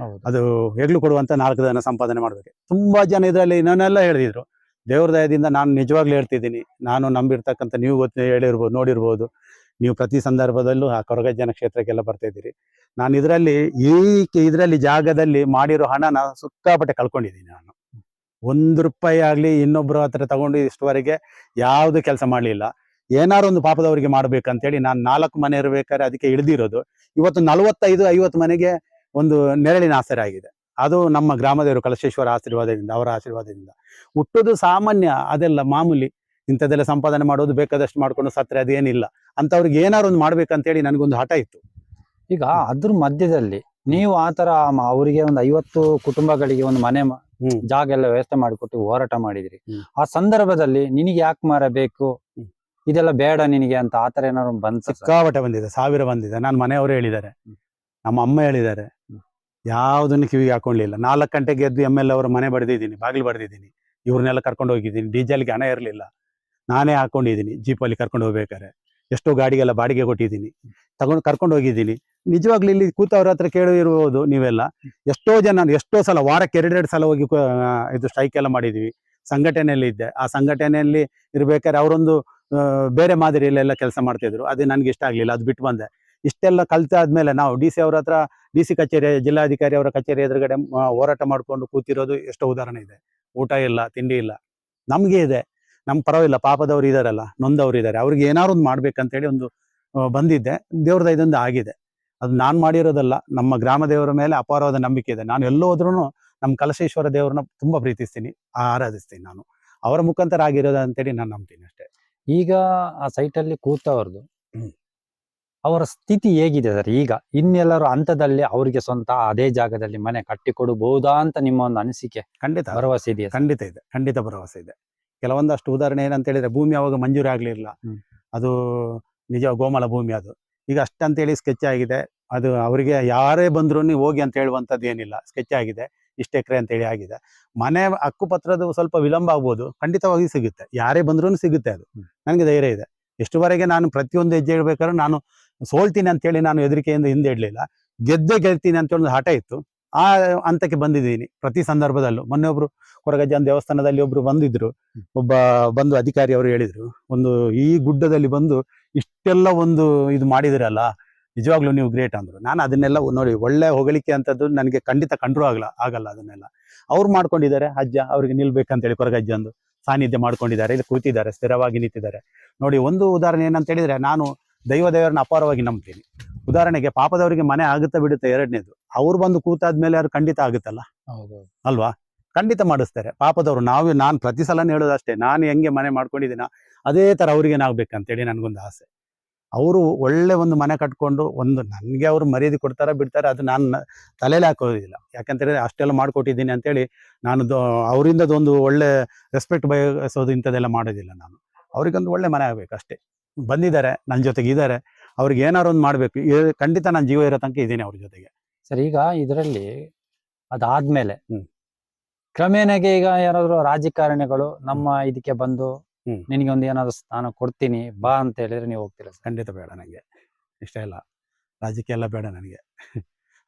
ಅದು ಹೆಗ್ಲು ಕೊಡುವಂತ 4 ಜನ ಸಂಪಾದನೆ ಮಾಡ್ಬೇಕು. ತುಂಬಾ ಜನ ಇದರಲ್ಲಿ ಇನ್ನೊನ್ನೆಲ್ಲ ಹೇಳಿದ್ರು. ದೇವ್ರ ದಯದಿಂದ ನಾನು ನಿಜವಾಗ್ಲೂ ಹೇಳ್ತಿದ್ದೀನಿ, ನಾನು ನಂಬಿರ್ತಕ್ಕಂಥ ನೀವು ನೋಡಿರ್ಬೋದು, ನೀವು ಪ್ರತಿ ಸಂದರ್ಭದಲ್ಲೂ ಆ ಕೊರಗಜ್ಜನ ಕ್ಷೇತ್ರಕ್ಕೆಲ್ಲ ಬರ್ತಾ ಇದ್ದೀರಿ. ನಾನು ಇದರಲ್ಲಿ ಜಾಗದಲ್ಲಿ ಮಾಡಿರೋ ಹಣನ ಸಿಕ್ಕಾಪಟ್ಟೆ ಕಳ್ಕೊಂಡಿದ್ದೀನಿ. ನಾನು 1 ರೂಪಾಯಿ ಆಗ್ಲಿ ಇನ್ನೊಬ್ಬರ ಹತ್ರ ತಗೊಂಡು ಇಷ್ಟವರೆಗೆ ಯಾವ್ದು ಕೆಲಸ ಮಾಡ್ಲಿಲ್ಲ. ಏನಾರು ಒಂದು ಪಾಪದವರಿಗೆ ಮಾಡ್ಬೇಕಂತೇಳಿ ನಾನು 4 ಮನೆ ಇರ್ಬೇಕಾದ್ರೆ ಅದಕ್ಕೆ ಇಳಿದಿರೋದು. ಇವತ್ತು 45-50 ಮನೆಗೆ ಒಂದು ನೆರಳಿನ ಆಸರೆ ಆಗಿದೆ. ಅದು ನಮ್ಮ ಗ್ರಾಮದೇವರು ಕಳಸೇಶ್ವರ ಆಶೀರ್ವಾದದಿಂದ, ಅವರ ಆಶೀರ್ವಾದದಿಂದ. ಹುಟ್ಟುದು ಸಾಮಾನ್ಯ, ಅದೆಲ್ಲ ಮಾಮೂಲಿ. ಇಂಥದ್ದೆಲ್ಲ ಸಂಪಾದನೆ ಮಾಡೋದು ಬೇಕಾದಷ್ಟು ಮಾಡ್ಕೊಂಡು ಸತ್ರೆ ಅದೇನಿಲ್ಲ ಅಂತವ್ರಿಗೆ ಏನಾರು ಒಂದು ಮಾಡ್ಬೇಕಂತೇಳಿ ನನಗೊಂದು ಹಠ ಇತ್ತು. ಈಗ ಅದ್ರ ಮಧ್ಯದಲ್ಲಿ ನೀವು ಆತರ ಅವರಿಗೆ ಒಂದು 50 ಕುಟುಂಬಗಳಿಗೆ ಒಂದು ಮನೆ ಜಾಗ ಎಲ್ಲ ವ್ಯವಸ್ಥೆ ಮಾಡಿಕೊಟ್ಟು ಹೋರಾಟ ಮಾಡಿದ್ರಿ. ಆ ಸಂದರ್ಭದಲ್ಲಿ ನಿನಗೆ ಯಾಕೆ ಮಾರಬೇಕು, ಇದೆಲ್ಲ ಬೇಡ ನಿನಗೆ ಅಂತ ಆತರ ಏನಾದ್ರು ಬಂತ? ಸಿಕ್ಕಾಪಟ್ಟೆ ಬಂದಿದೆ, 1000 ಬಂದಿದೆ. ನಾನು ಮನೆಯವರು ಹೇಳಿದ್ದಾರೆ, ನಮ್ಮ ಅಮ್ಮ ಹೇಳಿದ್ದಾರೆ, ಯಾವುದನ್ನು ಕಿವಿಗೆ ಹಾಕೊಳ್ಳಿಲ್ಲ. 4 ಗಂಟೆಗೆ ಎದ್ದು ML ಅವರ ಮನೆ ಬಡ್ದಿದ್ದೀನಿ, ಬಾಗಿಲು ಬಡ್ದಿದ್ದೀನಿ, ಇವ್ರನ್ನೆಲ್ಲ ಕರ್ಕೊಂಡು ಹೋಗಿದ್ದೀನಿ. ಡೀಸೆಲ್ಗೆ ಹಣ ಇರಲಿಲ್ಲ, ನಾನೇ ಹಾಕೊಂಡಿದ್ದೀನಿ. ಜೀಪಲ್ಲಿ ಕರ್ಕೊಂಡು ಹೋಗ್ಬೇಕಾರೆ ಎಷ್ಟೋ ಗಾಡಿಗೆಲ್ಲ ಬಾಡಿಗೆ ಕೊಟ್ಟಿದ್ದೀನಿ, ಕರ್ಕೊಂಡು ಹೋಗಿದ್ದೀನಿ. ನಿಜವಾಗ್ಲೂ ಇಲ್ಲಿ ಕೂತವ್ರ ಹತ್ರ ಕೇಳಿರ್ಬೋದು ನೀವೆಲ್ಲ, ಎಷ್ಟೋ ಜನ ಎಷ್ಟೋ ಸಲ ವಾರಕ್ಕೆ 2 ಸಲ ಹೋಗಿ ಇದು ಸ್ಟ್ರೈಕ್ ಎಲ್ಲ ಮಾಡಿದೀವಿ. ಸಂಘಟನೆಯಲ್ಲಿ ಇದ್ದೆ, ಆ ಸಂಘಟನೆಯಲ್ಲಿ ಇರ್ಬೇಕಾದ್ರೆ ಅವರೊಂದು ಬೇರೆ ಮಾದರಿಯಲ್ಲೆಲ್ಲ ಕೆಲಸ ಮಾಡ್ತಿದ್ರು. ಅದು ನನಗೆ ಇಷ್ಟ ಆಗ್ಲಿಲ್ಲ, ಅದು ಬಿಟ್ಟು ಬಂದೆ. ಇಷ್ಟೆಲ್ಲ ಕಲ್ತಾದ್ಮೇಲೆ ನಾವು DC ಅವ್ರ ಹತ್ರ, DC ಕಚೇರಿ, ಜಿಲ್ಲಾಧಿಕಾರಿ ಅವರ ಕಚೇರಿ ಎದುರುಗಡೆ ಹೋರಾಟ ಮಾಡ್ಕೊಂಡು ಕೂತಿರೋದು ಎಷ್ಟೋ ಉದಾಹರಣೆ ಇದೆ. ಊಟ ಇಲ್ಲ, ತಿಂಡಿ ಇಲ್ಲ. ನಮ್ಗೆ ಇದೆ, ನಮ್ ಪರವಾಗಿಲ್ಲ, ಪಾಪದವ್ರು ಇದಾರಲ್ಲ, ನೊಂದವ್ರು ಇದ್ದಾರೆ, ಅವ್ರಿಗೆ ಏನಾರು ಒಂದು ಮಾಡ್ಬೇಕಂತೇಳಿ ಒಂದು ಬಂದಿದ್ದೆ. ದೇವ್ರದ ಇದೊಂದು ಆಗಿದೆ. ಅದು ನಾನು ಮಾಡಿರೋದಲ್ಲ, ನಮ್ಮ ಗ್ರಾಮ ದೇವರ ಮೇಲೆ ಅಪಾರವಾದ ನಂಬಿಕೆ ಇದೆ. ನಾನು ಎಲ್ಲೋ ಹೋದ್ರೂ ನಮ್ಮ ಕಲಶೇಶ್ವರ ದೇವರನ್ನ ತುಂಬಾ ಪ್ರೀತಿಸ್ತೀನಿ, ಆರಾಧಿಸ್ತೀನಿ. ನಾನು ಅವರ ಮುಖಾಂತರ ಆಗಿರೋದು ಅಂತೇಳಿ ನಾನು ನಂಬ್ತೀನಿ ಅಷ್ಟೇ. ಈಗ ಆ ಸೈಟ್ ಅಲ್ಲಿ ಕೂತವ್ರದ್ದು ಅವರ ಸ್ಥಿತಿ ಹೇಗಿದೆ ಸರ್ ಈಗ? ಇನ್ನೆಲ್ಲರೂ ಹಂತದಲ್ಲಿ ಅವರಿಗೆ ಸ್ವಂತ ಅದೇ ಜಾಗದಲ್ಲಿ ಮನೆ ಕಟ್ಟಿಕೊಡಬಹುದಾ ಅಂತ ನಿಮ್ಮ ಒಂದು ಅನಿಸಿಕೆ? ಖಂಡಿತ ಭರವಸೆ ಇದೆಯಾ? ಖಂಡಿತ ಇದೆ, ಖಂಡಿತ ಭರವಸೆ ಇದೆ. ಕೆಲವೊಂದಷ್ಟು ಉದಾಹರಣೆ ಏನಂತ ಹೇಳಿದ್ರೆ, ಭೂಮಿ ಅವಾಗ ಮಂಜೂರಿ ಆಗ್ಲಿಲ್ಲ, ಅದು ನಿಜ ಗೋಮಾಳ ಭೂಮಿ. ಅದು ಈಗ ಅಷ್ಟಂತೇಳಿ ಸ್ಕೆಚ್ ಆಗಿದೆ. ಅದು ಅವರಿಗೆ ಯಾರೇ ಬಂದ್ರು ಹೋಗಿ ಅಂತ ಹೇಳುವಂಥದ್ದು ಏನಿಲ್ಲ, ಸ್ಕೆಚ್ ಆಗಿದೆ, ಇಷ್ಟು ಎಕರೆ ಅಂತೇಳಿ ಆಗಿದೆ. ಮನೆ ಹಕ್ಕುಪತ್ರದ ಸ್ವಲ್ಪ ವಿಳಂಬ ಆಗ್ಬೋದು, ಖಂಡಿತವಾಗಿ ಸಿಗುತ್ತೆ, ಯಾರೇ ಬಂದ್ರೂ ಸಿಗುತ್ತೆ. ಅದು ನನಗೆ ಧೈರ್ಯ ಇದೆ. ಎಷ್ಟುವರೆಗೆ ನಾನು ಪ್ರತಿಯೊಂದು ಹೆಜ್ಜೆ ಇಡ್ಬೇಕಾದ್ರೆ ನಾನು ಸೋಲ್ತೀನಿ ಅಂತೇಳಿ ನಾನು ಹೆದರಿಕೆಯಿಂದ ಹಿಂದೆ ಇಡ್ಲಿಲ್ಲ, ಗೆಲ್ತೀನಿ ಅಂತ ಒಂದು ಹಠ ಇತ್ತು. ಆ ಹಂತಕ್ಕೆ ಬಂದಿದ್ದೀನಿ ಪ್ರತಿ ಸಂದರ್ಭದಲ್ಲೂ. ಮೊನ್ನೆ ಒಬ್ರು ಕೊರಗಜ್ಜನ ದೇವಸ್ಥಾನದಲ್ಲಿ ಒಬ್ರು ಬಂದಿದ್ರು, ಬಂದು ಅಧಿಕಾರಿ ಅವರು ಹೇಳಿದ್ರು, ಒಂದು ಈ ಗುಡ್ಡದಲ್ಲಿ ಬಂದು ಇಷ್ಟೆಲ್ಲ ಒಂದು ಇದು ಮಾಡಿದಿರಲ್ಲ, ನಿಜವಾಗ್ಲೂ ನೀವು ಗ್ರೇಟ್ ಅಂದ್ರು. ನಾನು ಅದನ್ನೆಲ್ಲ ನೋಡಿ, ಒಳ್ಳೆ ಹೊಗಳಿಕೆ ಅಂತದ್ದು ನನಗೆ ಖಂಡಿತ ಕಂಡ್ರೂ ಆಗಲ್ಲ. ಅದನ್ನೆಲ್ಲ ಅವ್ರು ಮಾಡ್ಕೊಂಡಿದ್ದಾರೆ. ಅಜ್ಜ ಅವ್ರಿಗೆ ನಿಲ್ಬೇಕಂತೇಳಿ ಕೊರಗಜ್ಜಂದು ಸಾನ್ನಿಧ್ಯ ಮಾಡ್ಕೊಂಡಿದ್ದಾರೆ, ಇಲ್ಲಿ ಕೂತಿದ್ದಾರೆ, ಸ್ಥಿರವಾಗಿ ನಿಂತಿದ್ದಾರೆ. ನೋಡಿ, ಒಂದು ಉದಾಹರಣೆ ಏನಂತ ಹೇಳಿದ್ರೆ, ನಾನು ದೇವರನ್ನ ಅಪಾರವಾಗಿ ನಂಬ್ತೀನಿ. ಉದಾಹರಣೆಗೆ ಪಾಪದವರಿಗೆ ಮನೆ ಆಗುತ್ತಾ ಬಿಡುತ್ತೆ, 2ನೇದು ಅವ್ರು ಬಂದು ಕೂತಾದ್ಮೇಲೆ ಅವ್ರು ಖಂಡಿತ ಆಗುತ್ತಲ್ಲ, ಅಲ್ವಾ? ಖಂಡಿತ ಮಾಡಿಸ್ತಾರೆ ಪಾಪದವರು. ನಾನು ಪ್ರತಿ ಸಲನೇ ಹೇಳೋದು ಅಷ್ಟೇ, ನಾನು ಹೆಂಗೆ ಮನೆ ಮಾಡ್ಕೊಂಡಿದ್ದೀನ ಅದೇ ತರ ಅವ್ರಿಗೇನಾಗ್ಬೇಕಂತೇಳಿ ನನಗೊಂದು ಆಸೆ. ಅವರು ಒಳ್ಳೆ ಒಂದು ಮನೆ ಕಟ್ಕೊಂಡು ನನಗೆ ಅವರು ಮರ್ಯಾದೆ ಕೊಡ್ತಾರ ಬಿಡ್ತಾರೆ, ಅದು ನಾನು ತಲೆಯಲ್ಲಿ ಹಾಕೋದಿಲ್ಲ. ಯಾಕಂತೇಳಿದ್ರೆ ಅಷ್ಟೆಲ್ಲ ಮಾಡ್ಕೊಟ್ಟಿದ್ದೀನಿ ಅಂತೇಳಿ ನಾನು ಅವರಿಂದ ಒಂದು ಒಳ್ಳೆ ರೆಸ್ಪೆಕ್ಟ್ ಬಯಸೋದು ಇಂಥದ್ದೆಲ್ಲ ಮಾಡೋದಿಲ್ಲ. ನಾನು ಅವ್ರಿಗೊಂದು ಒಳ್ಳೆ ಮನೆ ಆಗ್ಬೇಕು ಅಷ್ಟೇ. ಬಂದಿದ್ದಾರೆ, ನನ್ನ ಜೊತೆಗೆ ಇದ್ದಾರೆ, ಅವ್ರಿಗೆ ಏನಾರು ಒಂದು ಮಾಡ್ಬೇಕು. ಖಂಡಿತ ನಾನು ಜೀವ ಇರೋ ತನಕ ಇದ್ದೀನಿ ಅವ್ರ ಜೊತೆಗೆ. ಸರ್, ಈಗ ಇದರಲ್ಲಿ ಅದಾದ್ಮೇಲೆ ಕ್ರಮೇಣಗೆ ಈಗ ಯಾರಾದ್ರು ರಾಜಕಾರಣಿಗಳು ನಮ್ಮ ಇದಕ್ಕೆ ಬಂದು ನಿನಗೆ ಒಂದು ಏನಾದ್ರು ಸ್ಥಾನ ಕೊಡ್ತೀನಿ ಬಾ ಅಂತ ಹೇಳಿದ್ರೆ ನೀವು ಹೋಗ್ತೀರಾ? ಖಂಡಿತ ಬೇಡ, ನನಗೆ ಇಷ್ಟ ಇಲ್ಲ. ರಾಜಕೀಯ ಎಲ್ಲ ಬೇಡ ನನಗೆ.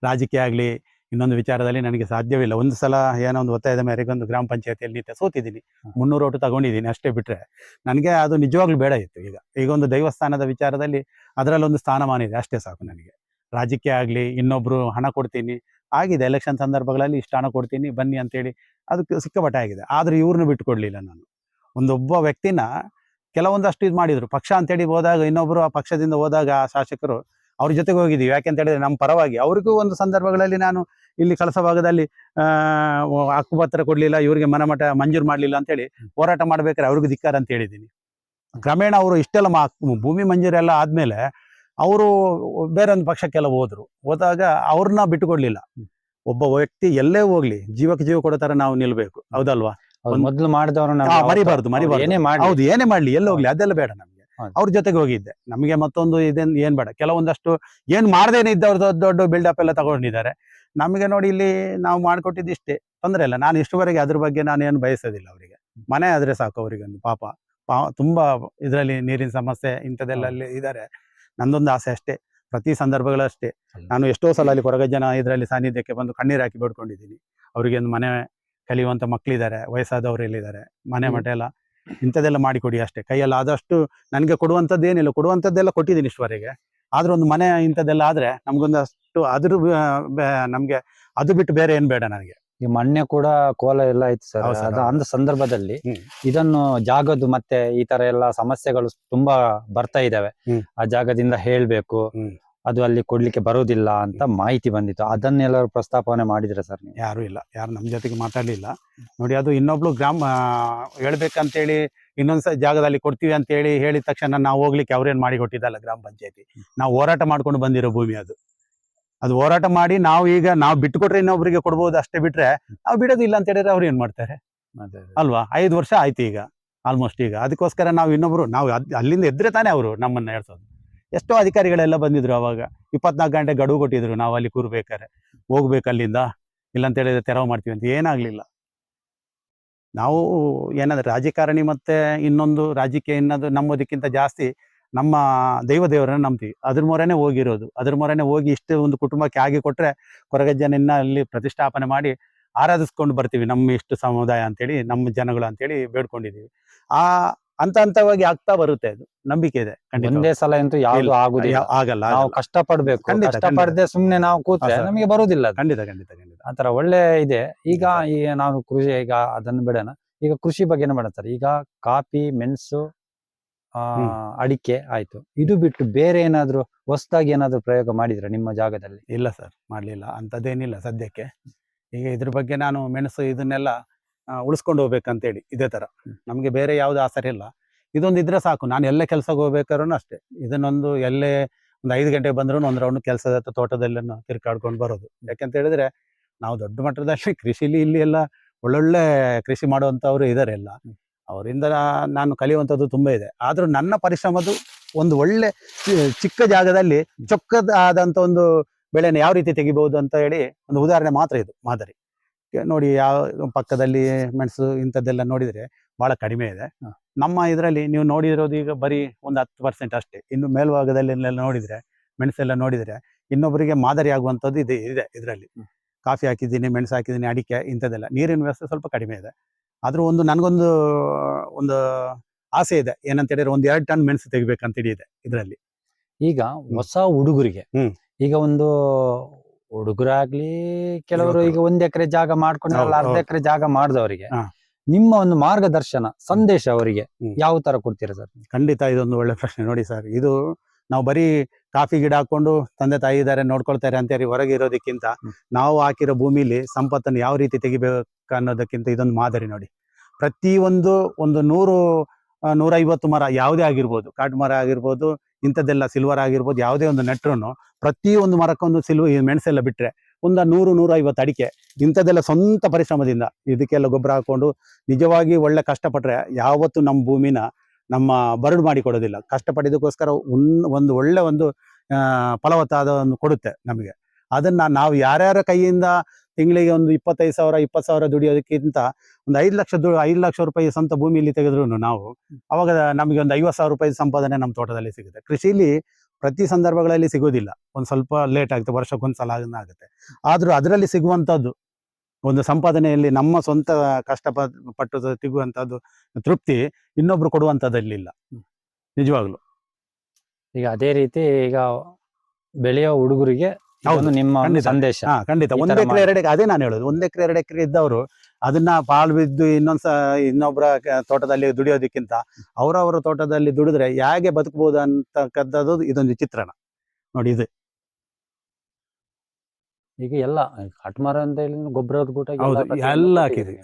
ರಾಜಕೀಯ ಆಗಲಿ ಇನ್ನೊಂದು ವಿಚಾರದಲ್ಲಿ ನನಗೆ ಸಾಧ್ಯವಿಲ್ಲ. ಒಂದು ಸಲ ಏನೋ ಒಂದು ಒತ್ತಾಯದ ಮೇರೆಗೆ ಒಂದು ಗ್ರಾಮ ಪಂಚಾಯತಿಯಲ್ಲಿ ಸೋತಿದ್ದೀನಿ, 300 ಓಟು ತಗೊಂಡಿದ್ದೀನಿ ಅಷ್ಟೇ. ಬಿಟ್ರೆ ನನಗೆ ಅದು ನಿಜವಾಗ್ಲೂ ಬೇಡ ಇತ್ತು. ಈಗ ಒಂದು ದೇವಸ್ಥಾನದ ವಿಚಾರದಲ್ಲಿ ಅದರಲ್ಲೊಂದು ಸ್ಥಾನಮಾನ ಇದೆ, ಅಷ್ಟೇ ಸಾಕು ನನಗೆ. ರಾಜಕೀಯ ಆಗಲಿ, ಇನ್ನೊಬ್ರು ಹಣ ಕೊಡ್ತೀನಿ ಆಗಿದೆ, ಎಲೆಕ್ಷನ್ ಸಂದರ್ಭಗಳಲ್ಲಿ ಇಷ್ಟು ಹಣ ಕೊಡ್ತೀನಿ ಬನ್ನಿ ಅಂತೇಳಿ ಅದಕ್ಕೆ ಸಿಕ್ಕಾಪಟ್ಟೆ ಆಗಿದೆ. ಆದ್ರೆ ಇವ್ರನ್ನ ಬಿಟ್ಟುಕೊಡ್ಲಿಲ್ಲ ನಾನು. ಒಬ್ಬ ವ್ಯಕ್ತಿನ ಕೆಲವೊಂದಷ್ಟು ಇದು ಮಾಡಿದ್ರು. ಪಕ್ಷ ಅಂತೇಳಿ ಹೋದಾಗ, ಇನ್ನೊಬ್ರು ಆ ಪಕ್ಷದಿಂದ ಹೋದಾಗ ಆ ಶಾಸಕರು ಅವ್ರ ಜೊತೆಗೆ ಹೋಗಿದ್ದೀವಿ. ಯಾಕೆಂತ ಹೇಳಿದ್ರೆ ನಮ್ಮ ಪರವಾಗಿ ಅವ್ರಿಗೂ ಒಂದು ಸಂದರ್ಭಗಳಲ್ಲಿ ನಾನು ಇಲ್ಲಿ ಕಳಸ ಭಾಗದಲ್ಲಿ ಹಕ್ಕುಪತ್ರ ಕೊಡ್ಲಿಲ್ಲ, ಇವ್ರಿಗೆ ಮನಮಠ ಮಂಜೂರು ಮಾಡ್ಲಿಲ್ಲ ಅಂತೇಳಿ ಹೋರಾಟ ಮಾಡ್ಬೇಕಾದ್ರೆ ಅವ್ರಿಗೂ ಧಿಕ್ಕಾರ ಅಂತ ಹೇಳಿದ್ದೀನಿ. ಕ್ರಮೇಣ ಅವರು ಇಷ್ಟೆಲ್ಲ ಭೂಮಿ ಮಂಜೂರಿ ಎಲ್ಲ ಆದ್ಮೇಲೆ ಅವರು ಬೇರೆ ಒಂದು ಪಕ್ಷಕ್ಕೆಲ್ಲ ಹೋದಾಗ ಅವ್ರನ್ನ ಬಿಟ್ಟುಕೊಡ್ಲಿಲ್ಲ. ಒಬ್ಬ ವ್ಯಕ್ತಿ ಎಲ್ಲೇ ಹೋಗ್ಲಿ ಜೀವಕ್ಕೆ ಜೀವ ಕೊಡೋ ತರ ನಾವು ನಿಲ್ಬೇಕು, ಹೌದಲ್ವಾ? ಮೊದ್ಲು ಮಾಡಿದವ್ರನ್ನ ಮರಿಬಾರ್ದು. ಹೌದು, ಏನೇ ಮಾಡ್ಲಿ, ಎಲ್ಲ ಹೋಗ್ಲಿ, ಅದೆಲ್ಲ ಬೇಡ ನಮ್ಗೆ. ಅವ್ರ ಜೊತೆಗೆ ಹೋಗಿದ್ದೆ. ನಮಗೆ ಮತ್ತೊಂದು ಏನ್ ಬೇಡ. ಕೆಲವೊಂದಷ್ಟು ಏನ್ ಮಾಡ್ದೇನೆ ಇದ್ದವ್ರು ದೊಡ್ಡ ದೊಡ್ಡ ಬಿಲ್ಡಪ್ ಎಲ್ಲ ತಗೊಂಡಿದ್ದಾರೆ. ನಮಗೆ ನೋಡಿ, ಇಲ್ಲಿ ನಾವು ಮಾಡ್ಕೊಟ್ಟಿದ್ದು ಇಷ್ಟೇ, ತೊಂದರೆ ಇಲ್ಲ. ನಾನು ಇಷ್ಟುವರೆಗೆ ಅದ್ರ ಬಗ್ಗೆ ನಾನೇನು ಬಯಸೋದಿಲ್ಲ. ಅವರಿಗೆ ಮನೆ ಆದ್ರೆ ಸಾಕು. ಅವರಿಗೊಂದು ಪಾಪ ತುಂಬಾ ಇದರಲ್ಲಿ ನೀರಿನ ಸಮಸ್ಯೆ ಇಂಥದ್ದೆಲ್ಲ ಇದ್ದಾರೆ. ನಂದೊಂದು ಆಸೆ ಅಷ್ಟೇ, ಪ್ರತಿ ಸಂದರ್ಭಗಳಷ್ಟೇ. ನಾನು ಎಷ್ಟೋ ಸಲ ಅಲ್ಲಿ ಕೊರಗಜ್ಜನ ಇದರಲ್ಲಿ ಸಾನ್ನಿಧ್ಯಕ್ಕೆ ಬಂದು ಕಣ್ಣೀರು ಹಾಕಿ ಬೇಡ್ಕೊಂಡಿದ್ದೀನಿ. ಅವರಿಗೆ ಒಂದು ಮನೆ ಕಲಿಯುವಂತ ಮಕ್ಕಳಿದ್ದಾರೆ, ವಯಸ್ಸಾದವರು ಎಲ್ಲಿದ್ದಾರೆ, ಮನೆ ಮಠ ಎಲ್ಲ ಇಂಥದ್ದೆಲ್ಲ ಮಾಡಿಕೊಡಿ ಅಷ್ಟೇ. ಕೈಯಲ್ಲ ಆದಷ್ಟು ನನಗೆ ಕೊಡುವಂಥದ್ದು ಏನಿಲ್ಲ, ಕೊಡುವಂಥದ್ದೆಲ್ಲ ಕೊಟ್ಟಿದ್ದೀನಿ ಇಷ್ಟುವರೆಗೆ. ಆದ್ರೆ ಒಂದು ಮನೆ ಇಂಥದ್ದೆಲ್ಲ ಆದ್ರೆ ನಮ್ಗೊಂದಷ್ಟು ನಮ್ಗೆ ಅದು ಬಿಟ್ಟು ಬೇರೆ ಏನ್ ಬೇಡ ನನಗೆ. ಈ ಮಣ್ಣೆ ಕೂಡ ಕೋಲ ಎಲ್ಲ ಐತಿ ಸರ್. ಅಂದ ಸಂದರ್ಭದಲ್ಲಿ ಇದನ್ನು ಜಾಗದ್ದು ಮತ್ತೆ ಈ ತರ ಎಲ್ಲ ಸಮಸ್ಯೆಗಳು ತುಂಬಾ ಬರ್ತಾ ಇದಾವೆ. ಆ ಜಾಗದಿಂದ ಹೇಳ್ಬೇಕು, ಅದು ಅಲ್ಲಿ ಕೊಡ್ಲಿಕ್ಕೆ ಬರುವುದಿಲ್ಲ ಅಂತ ಮಾಹಿತಿ ಬಂದಿತ್ತು. ಅದನ್ನೆಲ್ಲರೂ ಪ್ರಸ್ತಾಪನೆ ಮಾಡಿದ್ರೆ ಸರ್? ಯಾರು ಇಲ್ಲ, ಯಾರು ನಮ್ಮ ಜೊತೆಗೆ ಮಾತಾಡ್ಲಿಲ್ಲ ನೋಡಿ. ಅದು ಇನ್ನೊಬ್ಳು ಹೇಳ್ಬೇಕಂತೇಳಿ ಇನ್ನೊಂದ್ಸ ಜಾಗದಲ್ಲಿ ಕೊಡ್ತೀವಿ ಅಂತ ಹೇಳಿದ ತಕ್ಷಣ ನಾವು ಹೋಗ್ಲಿಕ್ಕೆ ಅವ್ರೇನ್ ಮಾಡಿ ಕೊಟ್ಟಿದ್ದಲ್ಲ ಗ್ರಾಮ ಪಂಚಾಯತಿ. ನಾವು ಹೋರಾಟ ಮಾಡ್ಕೊಂಡು ಬಂದಿರೋ ಭೂಮಿ ಅದು ಹೋರಾಟ ಮಾಡಿ ನಾವು ಬಿಟ್ಟು ಕೊಟ್ರೆ ಇನ್ನೊಬ್ರಿಗೆ ಕೊಡ್ಬೋದು ಅಷ್ಟೇ, ಬಿಟ್ರೆ ನಾವು ಬಿಡೋದಿಲ್ಲ ಅಂತ ಹೇಳಿದ್ರೆ ಅವ್ರು ಏನ್ ಮಾಡ್ತಾರೆ ಅಲ್ವಾ? 5 ವರ್ಷ ಆಯ್ತು ಈಗ ಆಲ್ಮೋಸ್ಟ್. ಈಗ ಅದಕ್ಕೋಸ್ಕರ ನಾವು ಅಲ್ಲಿಂದ ಎದ್ರೆ ತಾನೇ ಅವರು ನಮ್ಮನ್ನ ಹೇಳ್ಸೋದು. ಎಷ್ಟೋ ಅಧಿಕಾರಿಗಳೆಲ್ಲ ಬಂದಿದ್ರು ಅವಾಗ, 24 ಗಂಟೆ ಗಡುವು ಕೊಟ್ಟಿದ್ರು, ನಾವು ಅಲ್ಲಿ ಕೂರ್ಬೇಕಾರೆ ಹೋಗ್ಬೇಕು ಅಲ್ಲಿಂದ, ಇಲ್ಲಂತ ಹೇಳಿದ್ರೆ ತೆರವು ಮಾಡ್ತೀವಿ ಅಂತ. ಏನಾಗ್ಲಿಲ್ಲ. ನಾವು ಏನಾದ್ರೆ ರಾಜಕಾರಣಿ ಮತ್ತೆ ಇನ್ನೊಂದು ರಾಜಕೀಯ ಅನ್ನೋದು ನಂಬೋದಕ್ಕಿಂತ ಜಾಸ್ತಿ ನಮ್ಮ ದೇವರನ್ನ ನಂಬ್ತೀವಿ. ಅದ್ರ ಮೊರೆನೆ ಹೋಗಿರೋದು, ಅದ್ರ ಮೊರೆನೆ ಹೋಗಿ ಇಷ್ಟು ಒಂದು ಕುಟುಂಬಕ್ಕೆ ಆಗಿ ಕೊಟ್ರೆ ಕೊರಗಜ್ಜನನ್ನ ಅಲ್ಲಿ ಪ್ರತಿಷ್ಠಾಪನೆ ಮಾಡಿ ಆರಾಧಿಸ್ಕೊಂಡು ಬರ್ತೀವಿ, ನಮ್ಮ ಇಷ್ಟು ಸಮುದಾಯ ಅಂತೇಳಿ, ನಮ್ಮ ಜನಗಳು ಅಂತೇಳಿ ಬೇಡ್ಕೊಂಡಿದೀವಿ. ಹಂತವಾಗಿ ಆಗ್ತಾ ಬರುತ್ತೆ, ಅದು ನಂಬಿಕೆ ಇದೆ. ಒಂದೇ ಸಲ ಅಂತೂ ಯಾವ್ದು ಆಗುದಿಲ್ಲ, ಆಗಲ್ಲ. ನಾವು ಕಷ್ಟಪಡ್ಬೇಕು, ಕಷ್ಟಪಡದೆ ಸುಮ್ನೆ ನಾವು ಕೂತ್ರೆ ನಮಗೆ ಬರುದಿಲ್ಲ. ಖಂಡಿತ ಖಂಡಿತ ಖಂಡಿತ ಆತರ ಒಳ್ಳೆ ಇದೆ. ಈಗ ನಾವು ಕೃಷಿ, ಈಗ ಅದನ್ನು ಬಿಡೋಣ, ಈಗ ಕೃಷಿ ಬಗ್ಗೆನೇ ಮಾಡ್ತಾರೆ. ಈಗ ಕಾಫಿ, ಮೆಣಸು, ಅಡಿಕೆ ಆಯ್ತು, ಇದು ಬಿಟ್ಟು ಬೇರೆ ಏನಾದ್ರು ಹೊಸದಾಗಿ ಏನಾದ್ರು ಪ್ರಯೋಗ ಮಾಡಿದ್ರ ನಿಮ್ಮ ಜಾಗದಲ್ಲಿ? ಇಲ್ಲ ಸರ್, ಮಾಡ್ಲಿಲ್ಲ, ಅಂತದೇನಿಲ್ಲ ಸದ್ಯಕ್ಕೆ. ಈಗ ಇದ್ರ ಬಗ್ಗೆ ನಾನು ಮೆಣಸು ಇದನ್ನೆಲ್ಲ ಉಳಿಸ್ಕೊಂಡು ಹೋಗ್ಬೇಕಂತೇಳಿ ಇದೇ ತರ. ನಮ್ಗೆ ಬೇರೆ ಯಾವ್ದು ಆಸರೆ ಇಲ್ಲ, ಇದೊಂದು ಇದ್ರೆ ಸಾಕು. ನಾನು ಎಲ್ಲೇ ಕೆಲ್ಸಕ್ಕೆ ಹೋಗ್ಬೇಕಾದ್ರೂ ಅಷ್ಟೇ, ಇದನ್ನೊಂದು ಎಲ್ಲೇ ಒಂದು 5 ಗಂಟೆಗೆ ಬಂದ್ರು ಒಂದು ರೌಂಡ್ ಕೆಲಸದ ತೋಟದಲ್ಲೆಲ್ಲ ತಿರ್ಗಾಡ್ಕೊಂಡು ಬರೋದು. ಯಾಕಂತ ಹೇಳಿದ್ರೆ ನಾವು ದೊಡ್ಡ ಮಟ್ಟದಲ್ಲಿ ಕೃಷಿಲಿ ಇಲ್ಲಿ ಎಲ್ಲ ಒಳ್ಳೊಳ್ಳೆ ಕೃಷಿ ಮಾಡುವಂತವ್ರು ಇದಾರೆ ಎಲ್ಲ, ಅವರಿಂದ ನಾನು ಕಲಿಯುವಂಥದ್ದು ತುಂಬಾ ಇದೆ. ಆದ್ರೂ ನನ್ನ ಪರಿಶ್ರಮದು ಒಂದು ಒಳ್ಳೆ ಚಿಕ್ಕ ಜಾಗದಲ್ಲಿ ಚೊಕ್ಕದಾದಂತ ಒಂದು ಬೆಳೆನ ಯಾವ ರೀತಿ ತೆಗಿಬಹುದು ಅಂತ ಹೇಳಿ ಒಂದು ಉದಾಹರಣೆ ಮಾತ್ರ ಇದು, ಮಾದರಿ. ನೋಡಿ, ಯಾವ ಪಕ್ಕದಲ್ಲಿ ಮೆಣಸು ಇಂಥದ್ದೆಲ್ಲ ನೋಡಿದ್ರೆ ಬಹಳ ಕಡಿಮೆ ಇದೆ. ನಮ್ಮ ಇದರಲ್ಲಿ ನೀವು ನೋಡಿರೋದು ಈಗ ಬರೀ ಒಂದು 10% ಅಷ್ಟೇ. ಇನ್ನು ಮೇಲ್ಭಾಗದಲ್ಲಿ ನೋಡಿದ್ರೆ, ಮೆಣಸೆಲ್ಲ ನೋಡಿದ್ರೆ ಇನ್ನೊಬ್ಬರಿಗೆ ಮಾದರಿ ಆಗುವಂಥದ್ದು ಇದೆ ಇದರಲ್ಲಿ. ಕಾಫಿ ಹಾಕಿದ್ದೀನಿ, ಮೆಣಸು ಹಾಕಿದ್ದೀನಿ, ಅಡಿಕೆ ಇಂಥದ್ದೆಲ್ಲ. ನೀರಿನ ವ್ಯವಸ್ಥೆ ಸ್ವಲ್ಪ ಕಡಿಮೆ ಇದೆ. ಆದ್ರೂ ನನಗೊಂದು ಆಸೆ ಇದೆ, ಏನಂತ ಹೇಳಿದ್ರೆ 1-2 ಟನ್ ಮೆಣಸು ತೆಗಿಬೇಕಂತೇಳಿ ಇದೆ ಇದರಲ್ಲಿ. ಈಗ ಹೊಸ ಹುಡುಗರಿಗೆ, ಈಗ ಒಂದು ಹುಡುಗರಾಗ್ಲಿ, ಕೆಲವರು ಈಗ 1 ಎಕರೆ ಜಾಗ ಮಾಡ್ಕೊಂಡು ಅರ್ಧ ಎಕರೆ ಜಾಗ ಮಾಡಿದವರಿಗೆ ನಿಮ್ಮ ಒಂದು ಮಾರ್ಗದರ್ಶನ ಸಂದೇಶ ಅವರಿಗೆ ಯಾವ ತರ ಕೊಡ್ತೀರಾ ಸರ್? ಖಂಡಿತ ಇದೊಂದು ಒಳ್ಳೆ ಪ್ರಶ್ನೆ. ನೋಡಿ ಸರ್, ಇದು ನಾವು ಬರೀ ಕಾಫಿ ಗಿಡ ಹಾಕೊಂಡು ತಂದೆ ತಾಯಿ ಇದಾರೆ ನೋಡ್ಕೊಳ್ತಾರೆ ಅಂತೇಳಿ ಹೊರಗೆ ಇರೋದಕ್ಕಿಂತ, ನಾವು ಹಾಕಿರೋ ಭೂಮಿಲಿ ಸಂಪತ್ತನ್ನು ಯಾವ ರೀತಿ ತೆಗಿಬೇಕು ಅನ್ನೋದಕ್ಕಿಂತ ಇದೊಂದು ಮಾದರಿ. ನೋಡಿ, ಪ್ರತಿಯೊಂದು 100-150 ಮರ ಯಾವುದೇ ಆಗಿರ್ಬೋದು, ಕಾಟು ಮರ ಆಗಿರ್ಬೋದು, ಇಂಥದ್ದೆಲ್ಲ ಸಿಲ್ವರ್ ಆಗಿರ್ಬೋದು, ಯಾವುದೇ ಒಂದು ನೆಟ್ರು ಪ್ರತಿಯೊಂದು ಮರಕ್ಕೊಂದು ಮೆಣಸೆಲ್ಲ ಬಿಟ್ರೆ ಒಂದು 100-150 ಅಡಿಕೆ, ಇಂಥದ್ದೆಲ್ಲ ಸ್ವಂತ ಪರಿಶ್ರಮದಿಂದ ಇದಕ್ಕೆಲ್ಲ ಗೊಬ್ಬರ ಹಾಕೊಂಡು ನಿಜವಾಗಿ ಒಳ್ಳೆ ಕಷ್ಟಪಟ್ರೆ ಯಾವತ್ತು ನಮ್ಮ ಭೂಮಿನ ನಮ್ಮ ಬರಡು ಮಾಡಿ ಕೊಡೋದಿಲ್ಲ. ಕಷ್ಟಪಟ್ಟಿದ್ದಕ್ಕೋಸ್ಕರ ಒಂದು ಒಳ್ಳೆ ಒಂದು ಫಲವತ್ತಾದ ಒಂದು ಕೊಡುತ್ತೆ ನಮಗೆ. ಅದನ್ನ ನಾವು ಯಾರ್ಯಾರ ಕೈಯಿಂದ ತಿಂಗಳಿಗೆ ಒಂದು 25,000 20,000 ದುಡಿಯೋದಕ್ಕಿಂತ ಒಂದು 5 ಲಕ್ಷ ರೂಪಾಯಿ ಸ್ವಂತ ಭೂಮಿಯಲ್ಲಿ ತೆಗೆದ್ರು ನಾವು, ಅವಾಗ ನಮಗೆ ಒಂದು 50,000 ರೂಪಾಯಿ ಸಂಪಾದನೆ ನಮ್ಮ ತೋಟದಲ್ಲಿ ಸಿಗುತ್ತೆ. ಕೃಷಿಲಿ ಪ್ರತಿ ಸಂದರ್ಭಗಳಲ್ಲಿ ಸಿಗೋದಿಲ್ಲ, ಒಂದು ಸ್ವಲ್ಪ ಲೇಟ್ ಆಗುತ್ತೆ, ವರ್ಷಕ್ಕೊಂದ್ಸಲ ಆಗುತ್ತೆ. ಆದ್ರೂ ಅದರಲ್ಲಿ ಸಿಗುವಂಥದ್ದು ಒಂದು ಸಂಪಾದನೆಯಲ್ಲಿ ನಮ್ಮ ಸ್ವಂತ ಕಷ್ಟಪಟ್ಟು ಸಿಗುವಂಥದ್ದು ತೃಪ್ತಿ ಇನ್ನೊಬ್ರು ಕೊಡುವಂಥದ್ದಿಲ್ಲ ನಿಜವಾಗ್ಲು. ಈಗ ಅದೇ ರೀತಿ ಈಗ ಬೆಳೆಯೋ ಹುಡುಗರಿಗೆ ನಿಮ್ಮ ಸಂದೇಶ? ಖಂಡಿತ. 1 ಎಕರೆ 2 ಎಕರೆ, ಅದೇ ನಾನು ಹೇಳೋದು, 1 ಎಕರೆ 2 ಎಕರೆ ಇದ್ದವರು ಅದನ್ನ ಪಾಳು ಬಿದ್ದು ಇನ್ನೊಬ್ಬರ ತೋಟದಲ್ಲಿ ದುಡಿಯೋದಕ್ಕಿಂತ ಅವರವರ ತೋಟದಲ್ಲಿ ದುಡಿದ್ರೆ ಹೇಗೆ ಬದುಕಬಹುದು ಅಂತಕ್ಕಂಥದ್ದು ಇದೊಂದು ಚಿತ್ರಣ ನೋಡಿ. ಇದು ಈಗ ಎಲ್ಲ ಕಾಟ್ಮಾರ ಅಂತ ಹೇಳಿ ಗೊಬ್ಬರದ ಗೂಟ ಎಲ್ಲ ಹಾಕಿದ್ವಿ.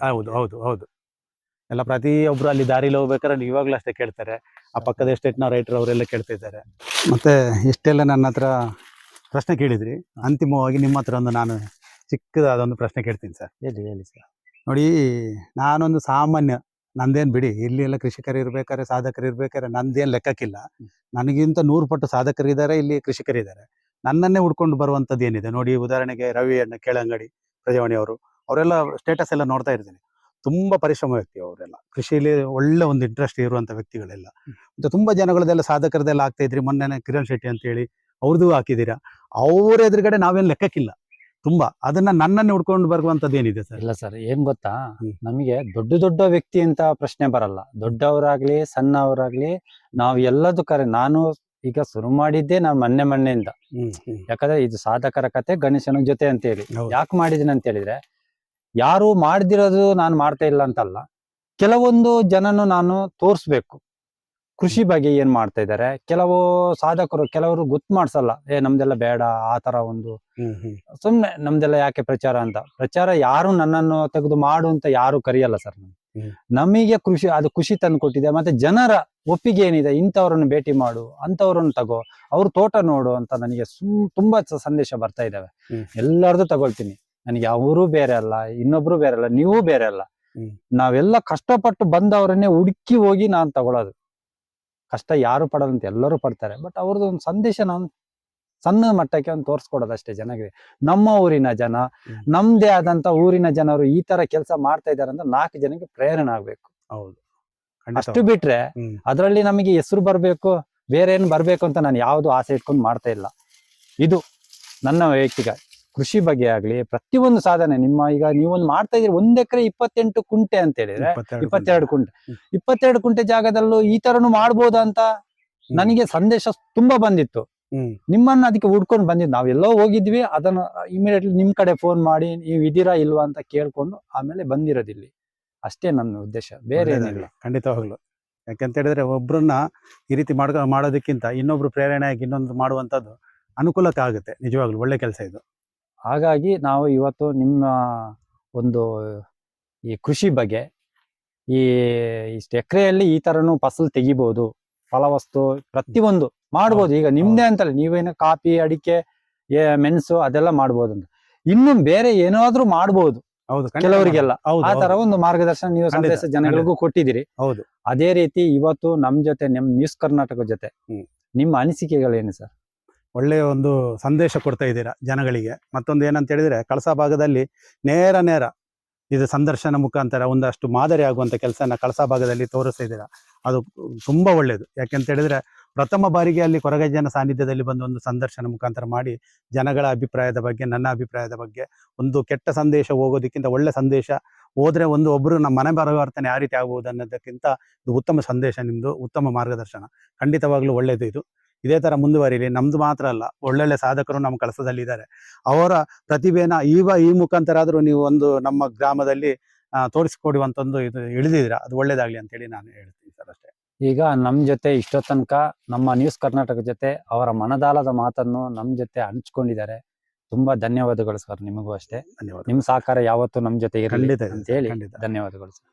ಹೌದು ಎಲ್ಲ ಪ್ರತಿಯೊಬ್ರು ಅಲ್ಲಿ ದಾರಿಲಿ ಹೋಗ್ಬೇಕಾದ್ರೆ ಇವಾಗ್ಲೂ ಅಷ್ಟೇ ಕೇಳ್ತಾರೆ. ಆ ಪಕ್ಕದ ಎಸ್ಟೇಟ್ನ ರೈತರು ಅವರೆಲ್ಲ ಕೇಳ್ತಿದ್ದಾರೆ. ಮತ್ತೆ ಇಷ್ಟೆಲ್ಲ ನನ್ನ ಹತ್ರ ಪ್ರಶ್ನೆ ಕೇಳಿದ್ರಿ, ಅಂತಿಮವಾಗಿ ನಿಮ್ಮ ಹತ್ರ ನಾನು ಚಿಕ್ಕದಾದ ಒಂದು ಪ್ರಶ್ನೆ ಕೇಳ್ತೀನಿ ಸರ್. ಹೇಳಿ ಸರ್. ನೋಡಿ, ನಾನೊಂದು ಸಾಮಾನ್ಯ, ನಂದೇನ್ ಬಿಡಿ, ಇಲ್ಲಿ ಎಲ್ಲ ಕೃಷಿಕರು ಇರ್ಬೇಕಾದ್ರೆ ಸಾಧಕರು ಇರ್ಬೇಕಾದ್ರೆ ನಂದೇನ್ ಲೆಕ್ಕಕ್ಕಿಲ್ಲ. ನನಗಿಂತ 100 ಪಟ್ಟು ಸಾಧಕರಿದ್ದಾರೆ, ಇಲ್ಲಿ ಕೃಷಿಕರಿದ್ದಾರೆ. ನನ್ನನ್ನೇ ಹುಡ್ಕೊಂಡು ಬರುವಂತದ್ದು ಏನಿದೆ ನೋಡಿ. ಉದಾಹರಣೆಗೆ ರವಿ ಅಣ್ಣ ಕೆಳಂಗಡಿ ಪ್ರಜಾವಾಣಿ ಅವರೆಲ್ಲ ಸ್ಟೇಟಸ್ ಎಲ್ಲ ನೋಡ್ತಾ ಇರ್ತೀನಿ. ತುಂಬಾ ಪರಿಶ್ರಮ ವ್ಯಕ್ತಿ ಅವರೆಲ್ಲ, ಕೃಷಿಯಲ್ಲಿ ಒಳ್ಳೆ ಒಂದು ಇಂಟ್ರೆಸ್ಟ್ ಇರುವಂತ ವ್ಯಕ್ತಿಗಳೆಲ್ಲ. ಮತ್ತೆ ತುಂಬಾ ಜನಗಳದೆಲ್ಲ ಸಾಧಕರದೆಲ್ಲ ಆಗ್ತಾ ಇದ್ರಿ. ಮೊನ್ನೆ ಕಿರಣ್ ಶೆಟ್ಟಿ ಅಂತ ಹೇಳಿ ಅವ್ರದ್ದು ಹಾಕಿದ್ದೀರಾ. ಅವ್ರ ಎದುರುಗಡೆ ನಾವೇನ್ ಲೆಕ್ಕಕ್ಕಿಲ್ಲ ತುಂಬಾ. ಅದನ್ನ ನನ್ನನ್ನೇ ಹುಡ್ಕೊಂಡು ಬರುವಂತದ್ದು ಏನಿದೆ ಸರ್? ಇಲ್ಲ ಸರ್, ಏನ್ ಗೊತ್ತಾ, ನಮಗೆ ದೊಡ್ಡ ವ್ಯಕ್ತಿ ಅಂತ ಪ್ರಶ್ನೆ ಬರಲ್ಲ. ದೊಡ್ಡವರಾಗ್ಲಿ ಸಣ್ಣವರಾಗ್ಲಿ ನಾವು ಎಲ್ಲದೂ ನಾನು ಈಗ ಶುರು ಮಾಡಿದ್ದೆ ನಾನು ಮೊನ್ನೆಯಿಂದ. ಯಾಕಂದ್ರೆ ಇದು ಸಾಧಕರ ಕತೆ ಗಣೇಶನ ಜೊತೆ ಅಂತ ಹೇಳಿ ಯಾಕೆ ಮಾಡಿದೀನಿ ಅಂತ ಹೇಳಿದ್ರೆ, ಯಾರು ಮಾಡ್ದಿರೋದು ನಾನು ಮಾಡ್ತಾ ಇಲ್ಲ ಅಂತಲ್ಲ, ಕೆಲವೊಂದು ಜನನು ನಾನು ತೋರಿಸ್ಬೇಕು ಕೃಷಿ ಬಗ್ಗೆ ಏನ್ ಮಾಡ್ತಾ ಇದ್ದಾರೆ. ಕೆಲವು ಸಾಧಕರು ಕೆಲವರು ಗೊತ್ತು ಮಾಡ್ಸಲ್ಲ, ನಮ್ದೆಲ್ಲ ಬೇಡ ಆ ತರ ಒಂದು ಸುಮ್ನೆ ನಮ್ದೆಲ್ಲ ಯಾಕೆ ಪ್ರಚಾರ ಅಂತ. ಪ್ರಚಾರ ಯಾರು ನನ್ನನ್ನು ತೆಗೆದು ಮಾಡು ಅಂತ ಯಾರು ಕರೆಯಲ್ಲ ಸರ್. ಹ್ಮ್. ನಮಗೆ ಅದು ಖುಷಿ ತಂದು ಕೊಟ್ಟಿದೆ. ಮತ್ತೆ ಜನರ ಒಪ್ಪಿಗೆ ಏನಿದೆ, ಇಂಥವ್ರನ್ನ ಭೇಟಿ ಮಾಡು, ಅಂತವ್ರನ್ನ ತಗೋ, ಅವ್ರ ತೋಟ ನೋಡು ಅಂತ ನನಗೆ ತುಂಬಾ ಸಂದೇಶ ಬರ್ತಾ ಇದಾವೆ. ಹ್ಮ್. ಎಲ್ಲಾರ್ದು ತಗೊಳ್ತೀನಿ. ನನಗೆ ಅವರು ಬೇರೆ ಅಲ್ಲ, ಇನ್ನೊಬ್ರು ಬೇರೆ ಅಲ್ಲ, ನೀವು ಬೇರೆ ಅಲ್ಲ. ಹ್ಮ್. ನಾವೆಲ್ಲ ಕಷ್ಟಪಟ್ಟು ಬಂದವರನ್ನೇ ಹುಡುಕಿ ಹೋಗಿ ನಾನ್ ತಗೊಳ್ಳೋದು. ಕಷ್ಟ ಯಾರು ಪಡೋದಂತ ಎಲ್ಲರೂ ಪಡ್ತಾರೆ. ಬಟ್ ಅವ್ರದ್ದು ಒಂದು ಸಂದೇಶ ನಾನು ಸಣ್ಣ ಮಟ್ಟಕ್ಕೆ ಒಂದು ತೋರಿಸ್ಕೊಡೋದಷ್ಟೇ ಜನಗಳಿಗೆ. ನಮ್ಮ ಊರಿನ ಜನ, ನಮ್ದೇ ಆದಂತ ಊರಿನ ಜನರು ಈ ತರ ಕೆಲಸ ಮಾಡ್ತಾ ಇದಾರೆ ಅಂತ 4 ಜನಕ್ಕೆ ಪ್ರೇರಣೆ ಆಗ್ಬೇಕು. ಹೌದು, ಅಷ್ಟು ಬಿಟ್ರೆ ಅದರಲ್ಲಿ ನಮಗೆ ಹೆಸರು ಬರ್ಬೇಕು, ಬೇರೆ ಏನ್ ಬರ್ಬೇಕು ಅಂತ ನಾನು ಯಾವ್ದು ಆಸೆ ಇಟ್ಕೊಂಡು ಮಾಡ್ತಾ ಇಲ್ಲ. ಇದು ನನ್ನ ವೈಯಕ್ತಿಕ ಕೃಷಿ ಬಗ್ಗೆ ಆಗ್ಲಿ, ಪ್ರತಿಯೊಂದು ಸಾಧನೆ. ಈಗ ನೀವೊಂದು ಮಾಡ್ತಾ ಇದ್ರಿ 1 ಎಕರೆ 28 ಕುಂಟೆ ಅಂತ ಹೇಳಿದ್ರೆ, 22 ಕುಂಟೆ, 22 ಕುಂಟೆ ಜಾಗದಲ್ಲೂ ಈ ತರನು ಮಾಡ್ಬೋದ ಅಂತ ನನಗೆ ಸಂದೇಶ ತುಂಬಾ ಬಂದಿತ್ತು. ನಿಮ್ಮನ್ನ ಅದಕ್ಕೆ ಹುಡ್ಕೊಂಡು ಬಂದಿದ್ದು. ನಾವೆಲ್ಲೋ ಹೋಗಿದ್ವಿ, ಅದನ್ನ ಇಮಿಡಿಯೇಟ್ಲಿ ನಿಮ್ ಕಡೆ ಫೋನ್ ಮಾಡಿ ನೀವು ಇದೀರಾ ಇಲ್ವಾ ಅಂತ ಕೇಳ್ಕೊಂಡು ಆಮೇಲೆ ಬಂದಿರೋದಿಲ್ಲಿ. ಅಷ್ಟೇ ನನ್ನ ಉದ್ದೇಶ, ಬೇರೆ ಏನಿಲ್ಲ. ಖಂಡಿತವಾಗ್ಲು. ಯಾಕಂತ ಹೇಳಿದ್ರೆ ಒಬ್ರನ್ನ ಈ ರೀತಿ ಮಾಡೋದಕ್ಕಿಂತ ಇನ್ನೊಬ್ರು ಪ್ರೇರಣೆಯಾಗಿ ಇನ್ನೊಂದು ಮಾಡುವಂತದ್ದು ಅನುಕೂಲಕ್ಕೆ ಆಗುತ್ತೆ. ನಿಜವಾಗ್ಲು ಒಳ್ಳೆ ಕೆಲಸ ಇದು. ಹಾಗಾಗಿ ನಾವು ಇವತ್ತು ನಿಮ್ಮ ಒಂದು ಈ ಕೃಷಿ ಬಗ್ಗೆ, ಇಷ್ಟು ಎಕರೆಯಲ್ಲಿ ಈ ತರನು ಫಸಲು ತೆಗಿಬಹುದು, ಫಲವಸ್ತು ಪ್ರತಿಯೊಂದು ಮಾಡ್ಬೋದು. ಈಗ ನಿಮ್ದೇ ಅಂತಲ್ಲ, ನೀವೇನೋ ಕಾಫಿ, ಅಡಿಕೆ, ಮೆಣಸು ಅದೆಲ್ಲ ಮಾಡ್ಬೋದು ಅಂತ. ಇನ್ನು ಬೇರೆ ಏನಾದ್ರೂ ಮಾಡ್ಬೋದು ಕೆಲವರಿಗೆಲ್ಲ. ಆ ತರ ಒಂದು ಮಾರ್ಗದರ್ಶನ ನೀವು ಸಂದೇಶ ಜನಗಳಿಗೂ ಕೊಟ್ಟಿದ್ದೀರಿ. ಹೌದು. ಅದೇ ರೀತಿ ಇವತ್ತು ನಮ್ ಜೊತೆ, ನಮ್ ನ್ಯೂಸ್ ಕರ್ನಾಟಕ ಜೊತೆ ನಿಮ್ಮ ಅನಿಸಿಕೆಗಳೇನು ಸರ್? ಒಳ್ಳೆಯ ಒಂದು ಸಂದೇಶ ಕೊಡ್ತಾ ಇದ್ದೀರಾ ಜನಗಳಿಗೆ. ಮತ್ತೊಂದು ಏನಂತ ಹೇಳಿದ್ರೆ, ಕಳಸಾ ಭಾಗದಲ್ಲಿ ನೇರ ಇದು ಸಂದರ್ಶನ ಮುಖಾಂತರ ಒಂದಷ್ಟು ಮಾದರಿ ಆಗುವಂತ ಕೆಲಸನ ಕಳಸಾ ಭಾಗದಲ್ಲಿ ತೋರಿಸ್ತಾ ಇದ್ದೀರಾ. ಅದು ತುಂಬಾ ಒಳ್ಳೇದು. ಯಾಕೆಂತ ಹೇಳಿದ್ರೆ, ಪ್ರಥಮ ಬಾರಿಗೆ ಅಲ್ಲಿ ಕೊರಗ ಜನ ಸಾನ್ನಿಧ್ಯದಲ್ಲಿ ಬಂದು ಒಂದು ಸಂದರ್ಶನ ಮುಖಾಂತರ ಮಾಡಿ ಜನಗಳ ಅಭಿಪ್ರಾಯದ ಬಗ್ಗೆ, ನನ್ನ ಅಭಿಪ್ರಾಯದ ಬಗ್ಗೆ ಒಂದು ಕೆಟ್ಟ ಸಂದೇಶ ಹೋಗೋದಕ್ಕಿಂತ ಒಳ್ಳೆ ಸಂದೇಶ ಹೋದ್ರೆ ಒಬ್ರು ನಮ್ಮ ಮನೆ ಪರಿವರ್ತನೆ ಯಾವ ರೀತಿ ಆಗ್ಬಹುದು ಅನ್ನೋದಕ್ಕಿಂತ ಇದು ಉತ್ತಮ ಸಂದೇಶ, ನಿಮ್ದು ಉತ್ತಮ ಮಾರ್ಗದರ್ಶನ. ಖಂಡಿತವಾಗ್ಲೂ ಒಳ್ಳೇದು ಇದು. ಇದೇ ತರ ಮುಂದುವರಿಲಿ. ನಮ್ದು ಮಾತ್ರ ಅಲ್ಲ, ಒಳ್ಳೊಳ್ಳೆ ಸಾಧಕರು ನಮ್ಮ ಕಳಸದಲ್ಲಿ ಇದ್ದಾರೆ. ಅವರ ಪ್ರತಿಭೆನ ಈ ಮುಖಾಂತರ ಆದ್ರೂ ನೀವು ಒಂದು ನಮ್ಮ ಗ್ರಾಮದಲ್ಲಿ ತೋರಿಸಿಕೊಡುವಂತಂದು ಇದು ಇಳಿದಿದ್ದೀರಾ. ಅದು ಒಳ್ಳೇದಾಗ್ಲಿ ಅಂತ ಹೇಳಿ ನಾನು ಹೇಳ್ತೀನಿ ಸರ್, ಅಷ್ಟೇ. ಈಗ ನಮ್ ಜೊತೆ ಇಷ್ಟೋ ತನಕ ನಮ್ಮ ನ್ಯೂಸ್ ಕರ್ನಾಟಕ ಜೊತೆ ಅವರ ಮನದಾಳದ ಮಾತನ್ನು ನಮ್ ಜೊತೆ ಹಂಚ್ಕೊಂಡಿದ್ದಾರೆ. ತುಂಬಾ ಧನ್ಯವಾದಗಳು ಸರ್. ನಿಮಗೂ ಅಷ್ಟೇ. ಧನ್ಯವಾದ. ನಿಮ್ ಸಹಕಾರ ಯಾವತ್ತು ನಮ್ ಜೊತೆ ಇರಲಿ ಖಂಡಿತ ಅಂತ ಹೇಳಿ ಖಂಡಿತ. ಧನ್ಯವಾದಗಳು ಸರ್.